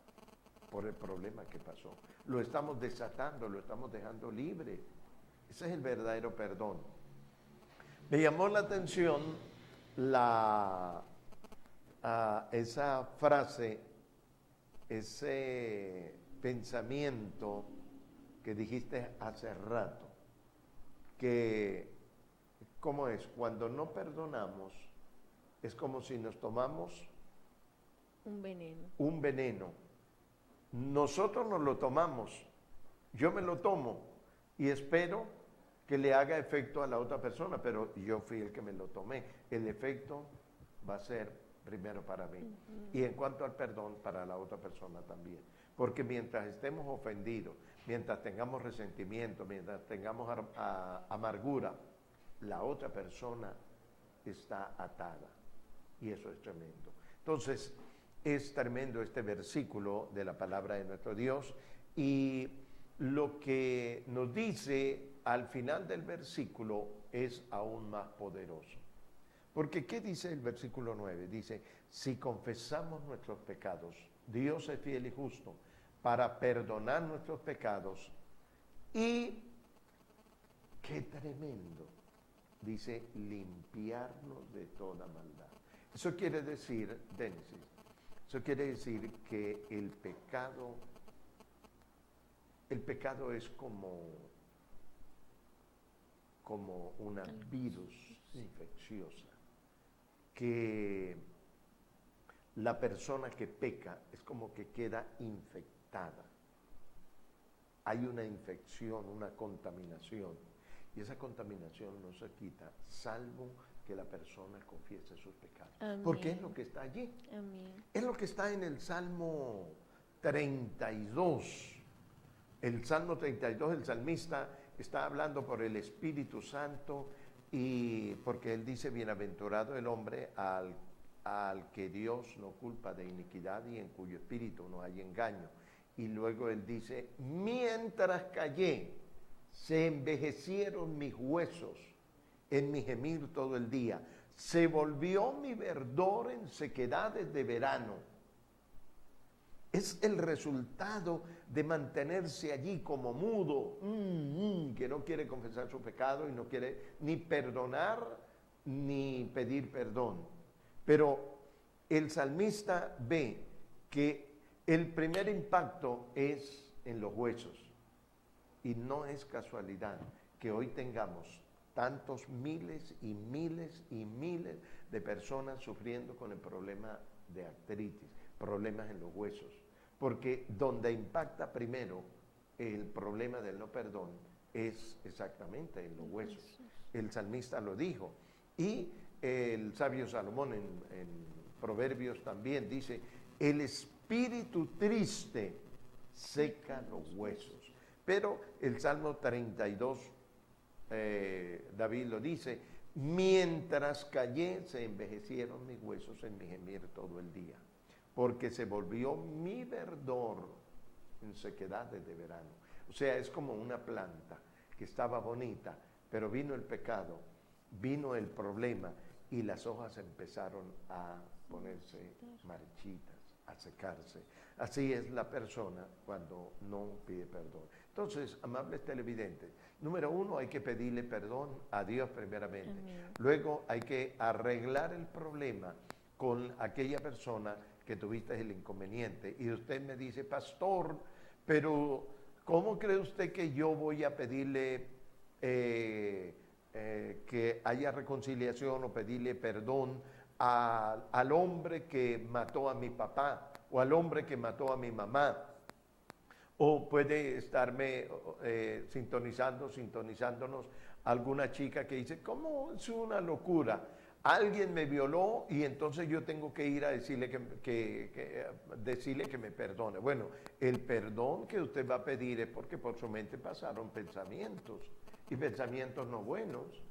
por el problema que pasó. Lo estamos desatando, lo estamos dejando libre. Ese es el verdadero perdón. Me llamó la atención esa frase, ese pensamiento que dijiste hace rato, que, ¿cómo es? Cuando no perdonamos, es como si nos tomamos un veneno. Un veneno. Nosotros nos lo tomamos, yo me lo tomo y espero que le haga efecto a la otra persona, pero yo fui el que me lo tomé. El efecto va a ser primero para mí. Y en cuanto al perdón, para la otra persona también. Porque mientras estemos ofendidos, mientras tengamos resentimiento, mientras tengamos amargura, la otra persona está atada. Y eso es tremendo. Entonces, es tremendo este versículo de la palabra de nuestro Dios, y lo que nos dice al final del versículo es aún más poderoso. Porque ¿qué dice el versículo 9? Dice, si confesamos nuestros pecados, Dios es fiel y justo para perdonar nuestros pecados y, qué tremendo, dice, limpiarnos de toda maldad. Eso quiere decir, Dénesis, eso quiere decir que el pecado es como una virus infecciosa, que la persona que peca es como que queda infectada. Hay una infección, una contaminación, y esa contaminación no se quita, salvo que la persona confiese sus pecados. Amén. Porque es lo que está allí. Amén. Es lo que está en el Salmo 32. El Salmo 32, el salmista está hablando por el Espíritu Santo, y porque él dice, bienaventurado el hombre al que Dios no culpa de iniquidad y en cuyo espíritu no hay engaño. Y luego él dice, mientras callé, se envejecieron mis huesos en mi gemir todo el día. Se volvió mi verdor en sequedades de verano. Es el resultado de mantenerse allí como mudo, que no quiere confesar su pecado y no quiere ni perdonar ni pedir perdón. Pero el salmista ve que el primer impacto es en los huesos. Y no es casualidad que hoy tengamos tantos miles y miles y miles de personas sufriendo con el problema de artritis, problemas en los huesos. Porque donde impacta primero el problema del no perdón es exactamente en los huesos. El salmista lo dijo. Y el sabio Salomón en Proverbios también dice, el espíritu triste seca los huesos. Pero el Salmo 32, David lo dice, mientras callé se envejecieron mis huesos en mi gemir todo el día, porque se volvió mi verdor en sequedades de verano. O sea, es como una planta que estaba bonita, pero vino el pecado, vino el problema y las hojas empezaron a ponerse marchitas, a secarse. Así es la persona cuando no pide perdón. Entonces, amables televidentes, número uno, hay que pedirle perdón a Dios primeramente. Amén. Luego hay que arreglar el problema con aquella persona que tuviste el inconveniente. Y usted me dice, pastor, pero ¿cómo cree usted que yo voy a pedirle que haya reconciliación o pedirle perdón al hombre que mató a mi papá o al hombre que mató a mi mamá? O puede estarme sintonizándonos alguna chica que dice, ¿cómo es una locura? Alguien me violó y entonces yo tengo que ir a decirle decirle que me perdone. Bueno, el perdón que usted va a pedir es porque por su mente pasaron pensamientos y pensamientos no buenos.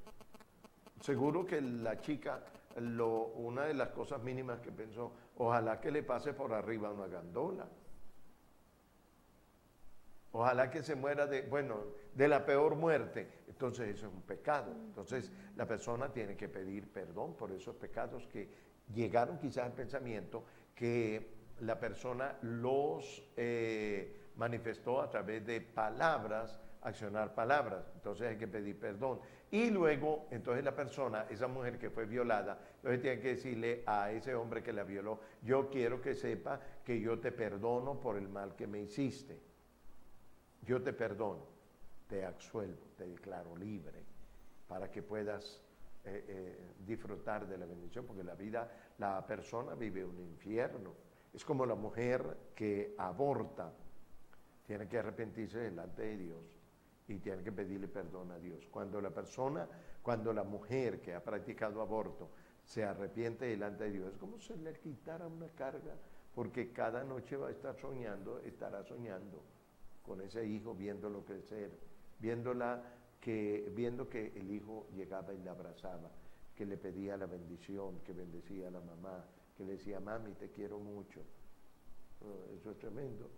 Seguro que la chica, una de las cosas mínimas que pensó, ojalá que le pase por arriba una gandola. Ojalá que se muera de la peor muerte. Entonces eso es un pecado. Entonces la persona tiene que pedir perdón por esos pecados que llegaron quizás al pensamiento, que la persona los manifestó a través de palabras, accionar palabras. Entonces hay que pedir perdón. Y luego, entonces la persona, esa mujer que fue violada, entonces tiene que decirle a ese hombre que la violó, yo quiero que sepa que yo te perdono por el mal que me hiciste. Yo te perdono, te absuelvo, te declaro libre, para que puedas disfrutar de la bendición, porque la persona vive un infierno. Es como la mujer que aborta, tiene que arrepentirse delante de Dios y tiene que pedirle perdón a Dios. Cuando la mujer que ha practicado aborto se arrepiente delante de Dios, es como si le quitara una carga, porque cada noche estará soñando con ese hijo, viéndolo crecer, viendo que el hijo llegaba y la abrazaba, que le pedía la bendición, que bendecía a la mamá, que le decía, mami, te quiero mucho. Eso es tremendo.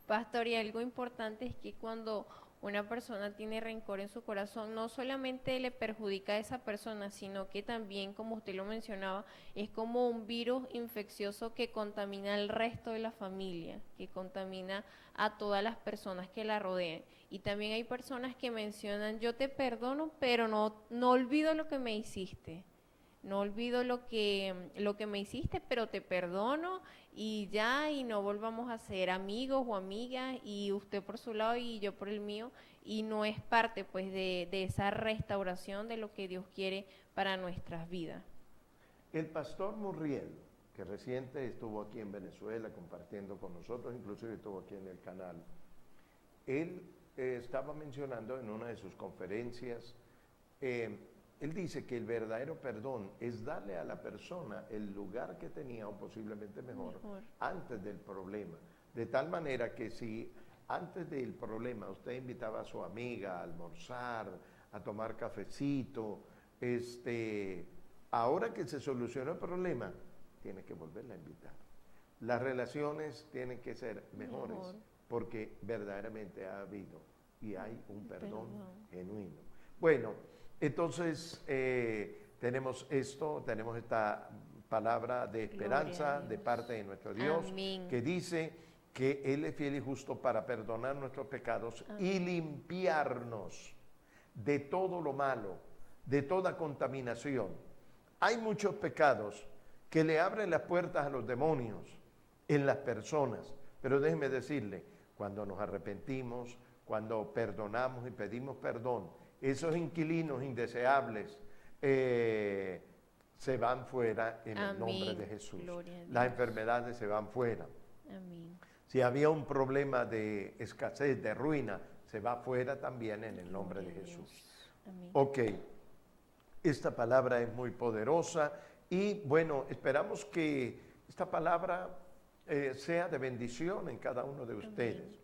Pastor, y algo importante es que cuando una persona tiene rencor en su corazón, no solamente le perjudica a esa persona, sino que también, como usted lo mencionaba, es como un virus infeccioso que contamina al resto de la familia, que contamina a todas las personas que la rodean. Y también hay personas que mencionan, yo te perdono, pero no olvido lo que me hiciste. No olvido lo que me hiciste, pero te perdono y ya, y no volvamos a ser amigos o amigas, y usted por su lado y yo por el mío, y no es parte pues de esa restauración de lo que Dios quiere para nuestras vidas. El pastor Murriel, que reciente estuvo aquí en Venezuela compartiendo con nosotros, inclusive estuvo aquí en el canal, él estaba mencionando en una de sus conferencias, él dice que el verdadero perdón es darle a la persona el lugar que tenía o posiblemente mejor antes del problema. De tal manera que si antes del problema usted invitaba a su amiga a almorzar, a tomar cafecito, ahora que se solucionó el problema, tiene que volverla a invitar. Las relaciones tienen que ser mejores porque verdaderamente ha habido y hay un perdón genuino. Bueno, entonces tenemos esta palabra de esperanza de parte de nuestro Dios, Amén. que dice que Él es fiel y justo para perdonar nuestros pecados y limpiarnos de todo lo malo, de toda contaminación. Hay muchos pecados que le abren las puertas a los demonios en las personas, pero déjeme decirle, cuando nos arrepentimos, cuando perdonamos y pedimos perdón, esos inquilinos indeseables se van fuera en el nombre de Jesús. Las enfermedades se van fuera. Amén. Si había un problema de escasez, de ruina, se va fuera también en el nombre de Jesús. Amén. Ok, esta palabra es muy poderosa y bueno, esperamos que esta palabra sea de bendición en cada uno de ustedes.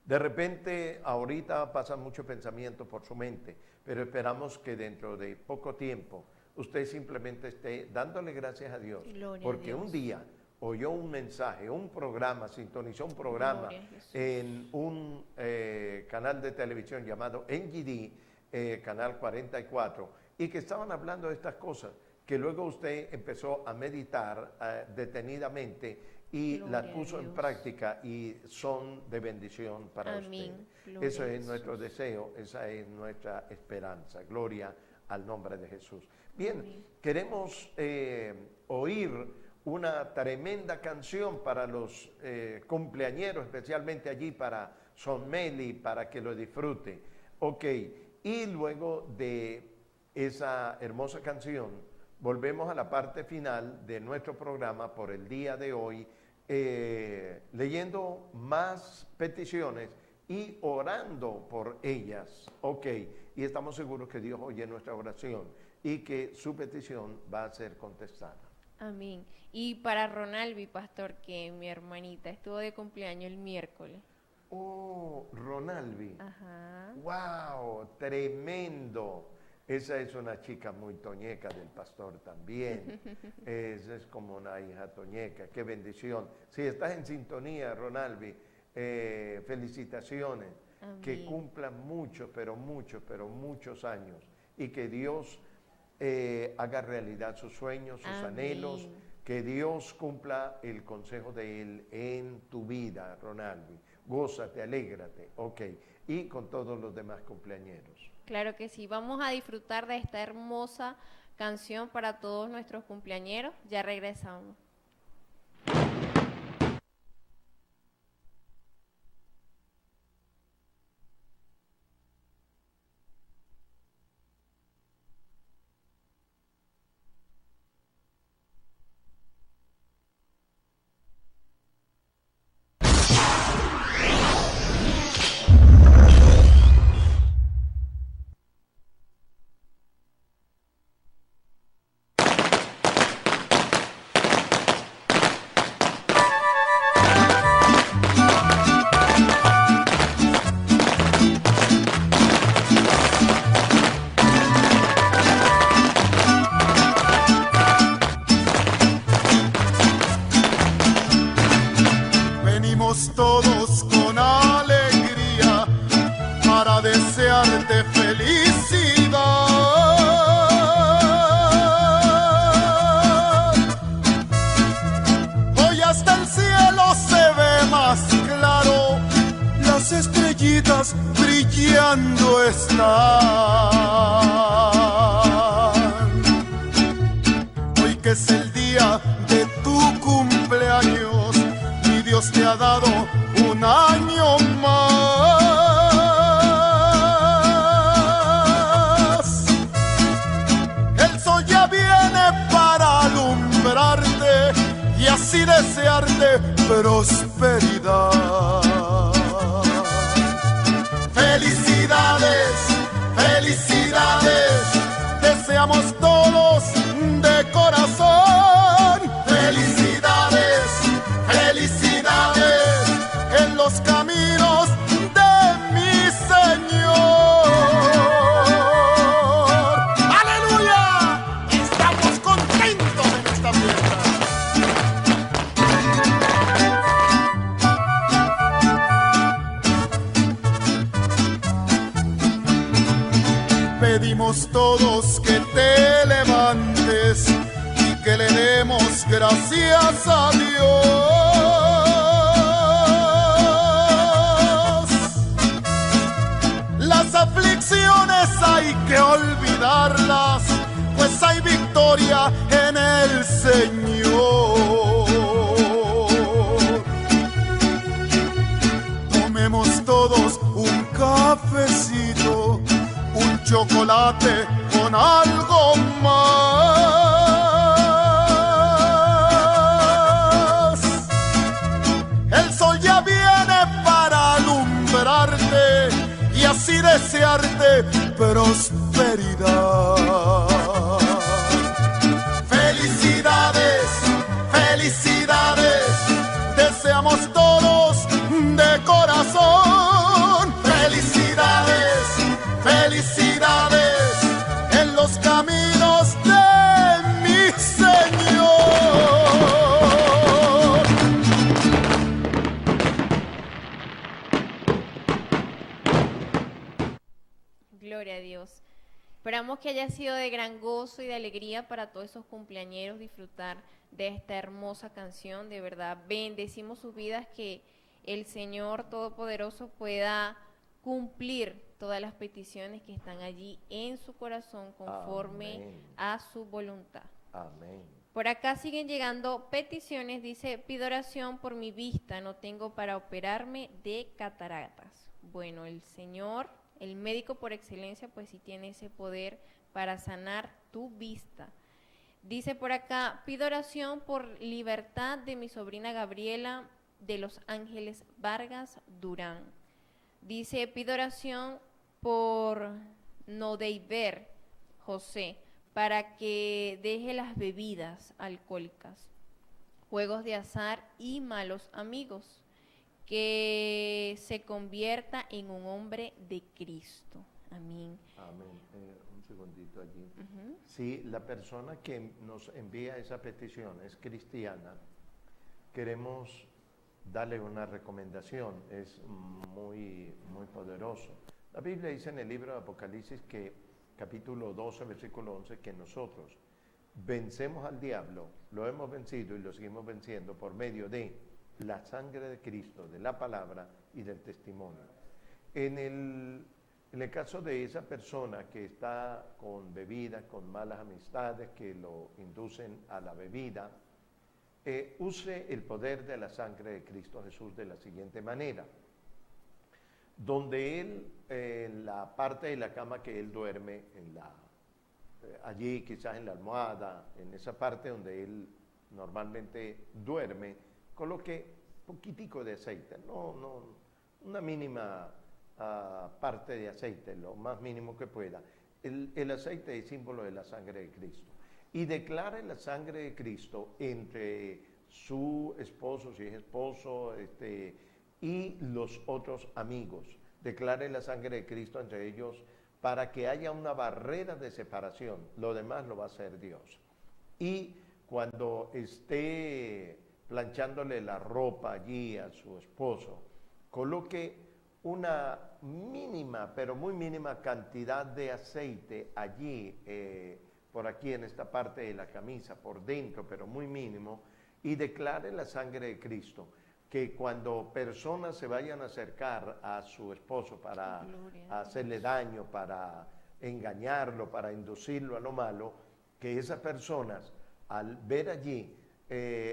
De repente, ahorita pasan muchos pensamientos por su mente, pero esperamos que dentro de poco tiempo usted simplemente esté dándole gracias a Dios, porque un día oyó un mensaje, un programa, sintonizó un programa en un canal de televisión llamado NGD, canal 44, y que estaban hablando de estas cosas, que luego usted empezó a meditar detenidamente y las puso en práctica y son de bendición para usted. Eso es nuestro deseo, esa es nuestra esperanza. Gloria al nombre de Jesús. Bien, queremos oír una tremenda canción para los cumpleañeros, especialmente allí para Son Meli, para que lo disfrute. Ok, y luego de esa hermosa canción, volvemos a la parte final de nuestro programa por el día de hoy, leyendo más peticiones y orando por ellas. Ok, y estamos seguros que Dios oye nuestra oración y que su petición va a ser contestada. Amén. Y para Ronalvi, pastor, que mi hermanita estuvo de cumpleaños el miércoles. Oh, Ronalvi. Ajá. Wow, tremendo. Esa es una chica muy toñeca del pastor también. Es como una hija toñeca. Qué bendición. Si estás en sintonía, Ronalvi, felicitaciones. Amén. Que cumplan muchos, pero muchos años. Y que Dios haga realidad sus sueños, sus Amén. Anhelos. Que Dios cumpla el consejo de Él en tu vida, Ronalvi. Gózate, alégrate. Ok. Y con todos los demás cumpleañeros. Claro que sí, vamos a disfrutar de esta hermosa canción para todos nuestros cumpleañeros. Ya regresamos. Todos con alegría para desearte felicidad. Hoy hasta el cielo se ve más claro, las estrellitas brillando están. Hoy que es el día de tu cumpleaños, Dios te ha dado un año más. El sol ya viene para alumbrarte y así desearte prosperidad. Felicidades, felicidades, deseamos todos de corazón. Felicidades, felicidades en los caminos de mi Señor. ¡Aleluya! Estamos contentos en esta fiesta. Pedimos todos que te levantes y que le demos gracias a Dios. Las aflicciones hay que olvidarlas, pues hay victoria en el Señor. Tomemos todos un cafecito, un chocolate con algo más. El sol ya viene para alumbrarte y así desearte prosperidad. Felicidades, felicidades, deseamos todos de corazón. Felicidades, felicidades en los caminos de mi Señor. Gloria a Dios. Esperamos que haya sido de gran gozo y de alegría para todos esos cumpleañeros disfrutar de esta hermosa canción. De verdad, bendecimos sus vidas, que el Señor Todopoderoso pueda cumplir todas las peticiones que están allí en su corazón conforme Amén. a su voluntad. Amén. Por acá siguen llegando peticiones. Dice: pido oración por mi vista, no tengo para operarme de cataratas. Bueno, el Señor, el médico por excelencia, pues sí tiene ese poder para sanar tu vista. Dice por acá: pido oración por libertad de mi sobrina Gabriela de Los Ángeles Vargas Durán. Dice: pido oración por Nodeiber José para que deje las bebidas alcohólicas, juegos de azar y malos amigos, que se convierta en un hombre de Cristo. Amén. Amén. Un segundito allí. Si la persona que nos envía esa petición es cristiana, queremos darle una recomendación. Es muy poderoso. La Biblia dice en el libro de Apocalipsis, que capítulo 12, versículo 11, que nosotros vencemos al diablo, lo hemos vencido y lo seguimos venciendo por medio de la sangre de Cristo, de la palabra y del testimonio. En el caso de esa persona que está con bebidas, con malas amistades que lo inducen a la bebida, use el poder de la sangre de Cristo Jesús de la siguiente manera. Donde él, en la parte de la cama que él duerme, allí quizás en la almohada, en esa parte donde él normalmente duerme, coloque poquitico de aceite, una mínima parte de aceite, lo más mínimo que pueda. El aceite es símbolo de la sangre de Cristo. Y declare la sangre de Cristo entre su esposo, si es esposo, y los otros amigos. Declare la sangre de Cristo entre ellos para que haya una barrera de separación. Lo demás lo va a hacer Dios. Y cuando esté planchándole la ropa allí a su esposo, coloque una mínima, pero muy mínima cantidad de aceite allí, por aquí en esta parte de la camisa, por dentro, pero muy mínimo, y declare la sangre de Cristo. Que cuando personas se vayan a acercar a su esposo para hacerle daño, para engañarlo, para inducirlo a lo malo, que esas personas, al ver allí,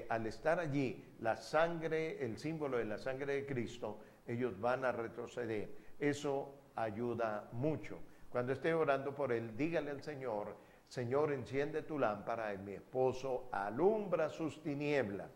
al estar allí, la sangre, el símbolo de la sangre de Cristo, ellos van a retroceder. Eso ayuda mucho. Cuando esté orando por él, dígale al Señor: Señor, enciende tu lámpara en mi esposo, alumbra sus tinieblas.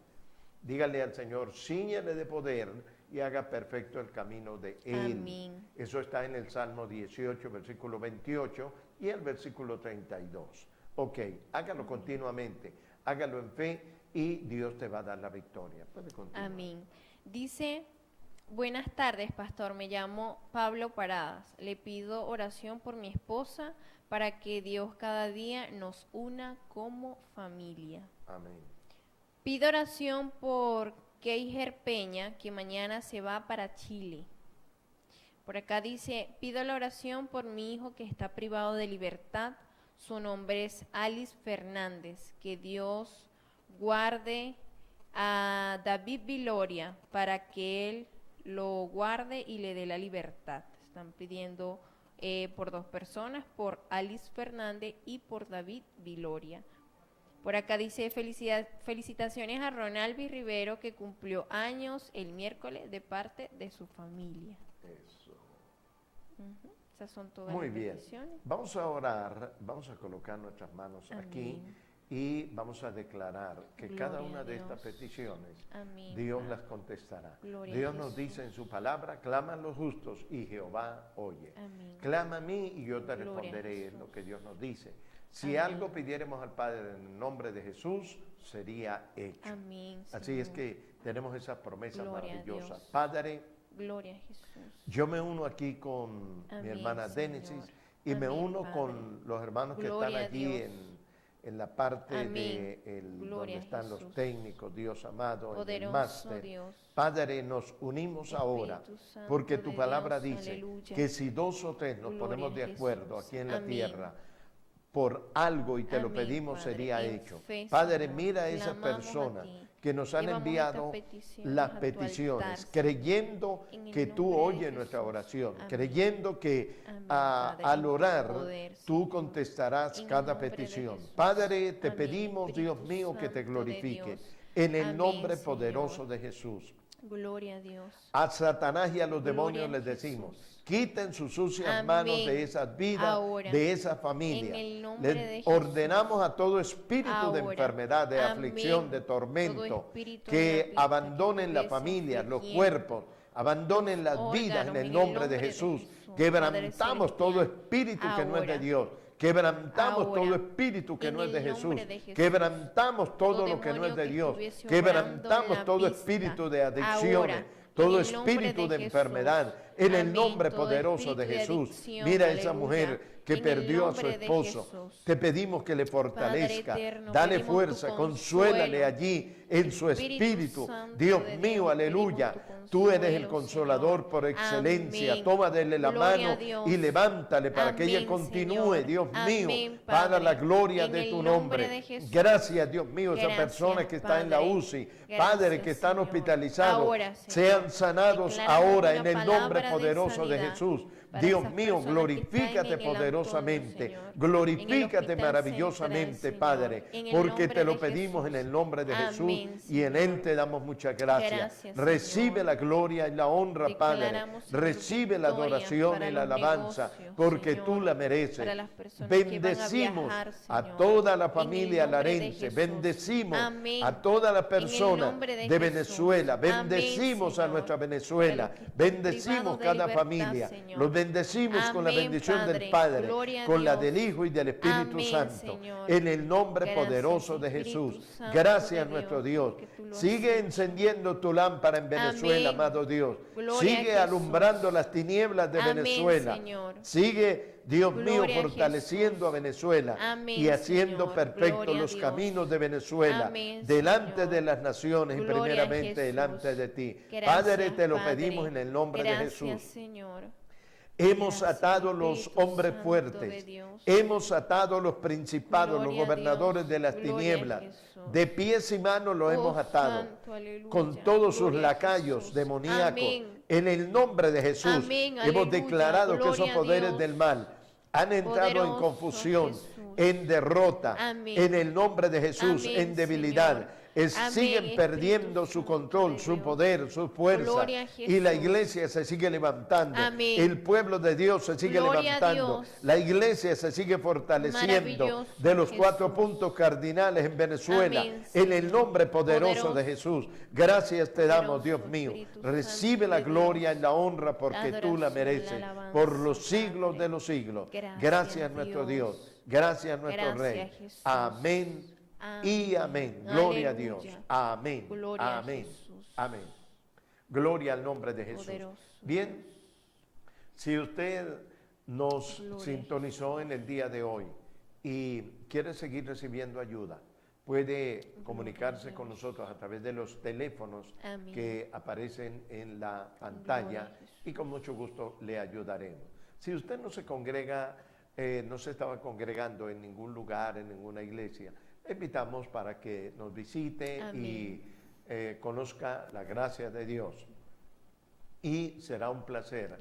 Dígale al Señor: cíñele de poder y haga perfecto el camino de él. Amén. Eso está en el Salmo 18, versículo 28 y el versículo 32. Ok, hágalo continuamente, hágalo en fe y Dios te va a dar la victoria. Puede continuar. Amén. Dice: buenas tardes, pastor, me llamo Pablo Paradas. Le pido oración por mi esposa para que Dios cada día nos una como familia. Amén. Pido oración por Keijer Peña, que mañana se va para Chile. Por acá dice: pido la oración por mi hijo que está privado de libertad. Su nombre es Alice Fernández. Que Dios guarde a David Viloria para que él lo guarde y le dé la libertad. Están pidiendo por 2 personas, por Alice Fernández y por David Viloria. Por acá dice felicitaciones a Ronalvi Rivero, que cumplió años el miércoles, de parte de su familia. Eso. Esas son todas Muy las bien. peticiones. Vamos a orar, vamos a colocar nuestras manos aquí y vamos a declarar que Gloria cada una a de Dios. estas peticiones Amén. Dios las contestará. Gloria a Dios nos Jesús. dice en su palabra, claman los justos y Jehová oye. Amén. Clama a mí y yo te Gloria a responderé, es Jesús. lo que Dios nos dice. Si Amén. algo pidiéramos al Padre en el nombre de Jesús, sería hecho. Amén, Así es Señor. que tenemos esas promesas Gloria a maravillosas. Dios. Padre, Gloria a Jesús. yo me uno aquí con mi Amén, hermana Señor. Dénesis y me Amén, uno Padre. con los hermanos que Gloria están a allí Dios. en la parte Amén. de donde Gloria a están los Jesús. técnicos, Dios amado, en el Poderoso máster. Dios. Padre, nos unimos Espíritu ahora Santo porque tu de palabra Dios, dice aleluya. que si 2 o 3 nos Gloria ponemos de a acuerdo Jesús. aquí en la Amén. tierra por algo y te lo Amén, pedimos, Padre. sería En hecho. fe, Padre, Señor, mira a esas clamamos a personas ti. que nos han Llevamos enviado estas peticiones las a tu peticiones, altar, creyendo en el que tú nombre de oyes nuestra Jesús. oración, Amén. creyendo que Amén, al Padre, en tu orar poder, tú Señor. contestarás En el cada nombre de petición. Jesús. Padre, te Amén, pedimos, Dios Espíritu mío, que te Santo de glorifiques Dios. en el Amén, nombre Señor. poderoso de Jesús. Gloria a Dios. A Satanás y a los Gloria demonios a les Jesús. decimos, quiten sus sucias Amén. manos de esas vidas, Ahora. de esa familia. En el nombre Les de Jesús. ordenamos a todo espíritu de Ahora. enfermedad, de Amén. aflicción, de Todo tormento, espíritu de que la pista, abandonen que la estuviese familia, los afligiendo, cuerpos, abandonen las los vidas en órganos, el nombre de Jesús. Quebrantamos Padre todo celestial. espíritu que no es de Ahora. Dios. Quebrantamos Ahora. todo espíritu que En no es de el Jesús. nombre de Jesús. Quebrantamos todo Todo lo que no es demonio de que Dios. estuviese Quebrantamos obrando en todo la vista. espíritu de adicciones. Ahora. Todo En el nombre espíritu de de enfermedad, Jesús. en el Amén. nombre Todo poderoso de espíritu de Jesús. adicción, Mira a esa aleluya. mujer que En el perdió a su nombre de esposo. Jesús. Te pedimos que le fortalezca, Padre eterno, dale pedimos fuerza, tu consuélale consuelo. allí en su Espíritu espíritu. Santo Dios de mío, Dios, aleluya. pedimos tu Tú eres el consuelo, consolador Señor. por excelencia. Amén. Toma dele la Gloria mano a Dios. y levántale para que ella Amén, continúe, Señor. Dios mío, Amén, para Padre. la gloria En de el tu nombre nombre. de Jesús. Gracias, Dios mío, esa Gracias, persona que está en la Padre. UCI, Gracias, Padre, que están Señor. hospitalizados, Ahora, Señor. sean sanados Declaramos ahora una en el nombre palabra de poderoso de sanidad Jesús. para Dios esas mío, personas que glorifícate están en el poderosamente, Antonio, Señor. glorifícate En el hospital maravillosamente, central, Padre, Señor. En el porque nombre te lo de pedimos Jesús. en el nombre de Amén, Jesús y en Señor. Él te damos muchas gracias. Gracias, Recibe Señor. la gloria y la honra, Padre. Declaramos, Señor, Recibe la victoria adoración para y la los alabanza, negocios, porque Señor, tú la mereces. para las personas que van a Bendecimos viajar, a Señor. toda la En el familia nombre de larense, Jesús. bendecimos Amén. a toda la En el persona nombre de de Jesús. Venezuela, Amén, bendecimos a Señor. nuestra Venezuela, Para los que están bendecimos privados de cada libertad, familia, Señor. los bendecimos con la Amén, bendición del Padre. Padre, Gloria a con la Dios. del Hijo y del Espíritu Amén, Santo, Señor. en el nombre Gracias, poderoso de Espíritu Jesús. Santo Gracias de nuestro Dios, Dios. porque tú lo has Sigue hecho. encendiendo tu lámpara en Venezuela, Amén. amado Dios. Gloria a Sigue Jesús. alumbrando las tinieblas de Amén, Venezuela. Señor. Sigue, Dios mío, Gloria a fortaleciendo Jesús. a Venezuela Amén, y haciendo Señor. perfectos Gloria a los Dios. caminos de Venezuela Amén, delante Señor. de las naciones y Gloria a primeramente Jesús. delante de ti. Gracias, Padre, te lo Padre. pedimos en el nombre de Gracias, Jesús. Señor. Hemos Gracias, atado los Espíritu hombres Santo de fuertes, Dios. hemos atado los principados, Gloria los a gobernadores Dios. de las Gloria a tinieblas. Jesús. De pies y manos los Oh, hemos atado, santo, aleluya. con todos sus Gloria a lacayos Jesús. demoníacos. Amén. En el nombre de Jesús Amén, hemos aleluya. declarado que esos Gloria a poderes Dios. del mal han entrado en Poderoso confusión, Jesús. en derrota, Amén. en el nombre de Jesús, Amén, en debilidad. Señor. Amén, Siguen Espíritu perdiendo su Santo control, de su Dios. poder, su fuerza. Gloria a Y la Jesús. iglesia se sigue levantando. Amén. El pueblo de Dios se sigue Gloria a levantando. Dios. La iglesia se sigue fortaleciendo Maravilloso de los Jesús. 4 puntos cardinales en Venezuela. Amén, En el Señor. nombre poderoso de Jesús. Gracias te damos, Poderoso Dios mío. Espíritu Recibe Santo la de gloria Dios. y la honra porque La tú la adoración, mereces. la alabanza, Por los siglos Padre. de los siglos. Gracias, Gracias nuestro Dios. Dios. Gracias nuestro Gracias, Rey. Jesús. Amén. Y amén. Gloria a Dios. Aleluya. Amén. Gloria a Amén. Jesús. Amén. Gloria al nombre de Jesús. Poderoso. Bien, si usted nos Gloria a sintonizó en el día de hoy y quiere seguir recibiendo ayuda, puede comunicarse con nosotros a través de los teléfonos Amén. que aparecen en la Gloria pantalla a Jesús. y con mucho gusto le ayudaremos. Si usted no se congrega no se estaba congregando en ningún lugar, en ninguna iglesia, le invitamos para que nos visite. Amén. Y conozca la gracia de Dios. Y será un placer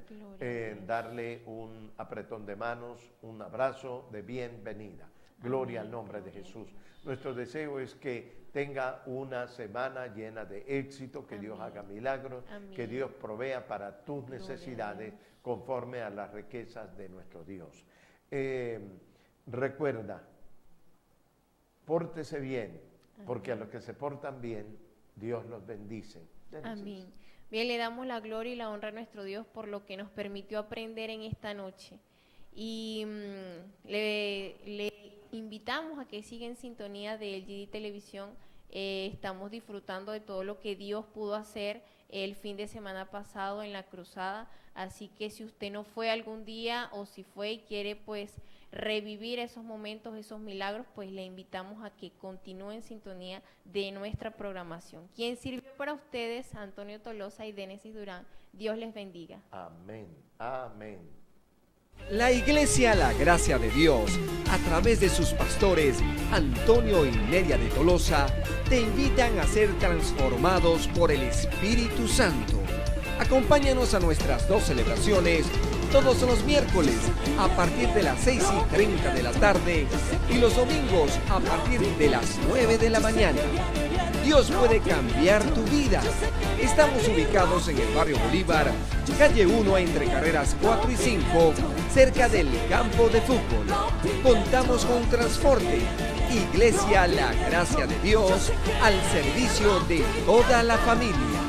darle un apretón de manos, un abrazo de bienvenida. Gloria al nombre de Jesús. Nuestro deseo es que tenga una semana llena de éxito, que Dios haga milagros, que Dios provea para tus necesidades conforme a las riquezas de nuestro Dios. Recuerda, pórtese bien, porque a los que se portan bien, Dios los bendice. Amén. Bien, le damos la gloria y la honra a nuestro Dios por lo que nos permitió aprender en esta noche. Y le invitamos a que siga en sintonía de LGD Televisión. Estamos disfrutando de todo lo que Dios pudo hacer el fin de semana pasado en la cruzada. Así que si usted no fue algún día o si fue y quiere pues revivir esos momentos, esos milagros, pues le invitamos a que continúe en sintonía de nuestra programación. Quien sirvió para ustedes, Antonio Tolosa y Dénesis Durán. Dios les bendiga. Amén. Amén. La Iglesia La Gracia de Dios, a través de sus pastores Antonio y Neria de Tolosa, te invitan a ser transformados por el Espíritu Santo. Acompáñanos a nuestras 2 celebraciones todos los miércoles a partir de las 6:30 de la tarde y los domingos a partir de las 9 de la mañana. Dios puede cambiar tu vida. Estamos ubicados en el barrio Bolívar, calle 1 entre carreras 4 y 5, cerca del campo de fútbol. Contamos con transporte. Iglesia La Gracia de Dios, al servicio de toda la familia.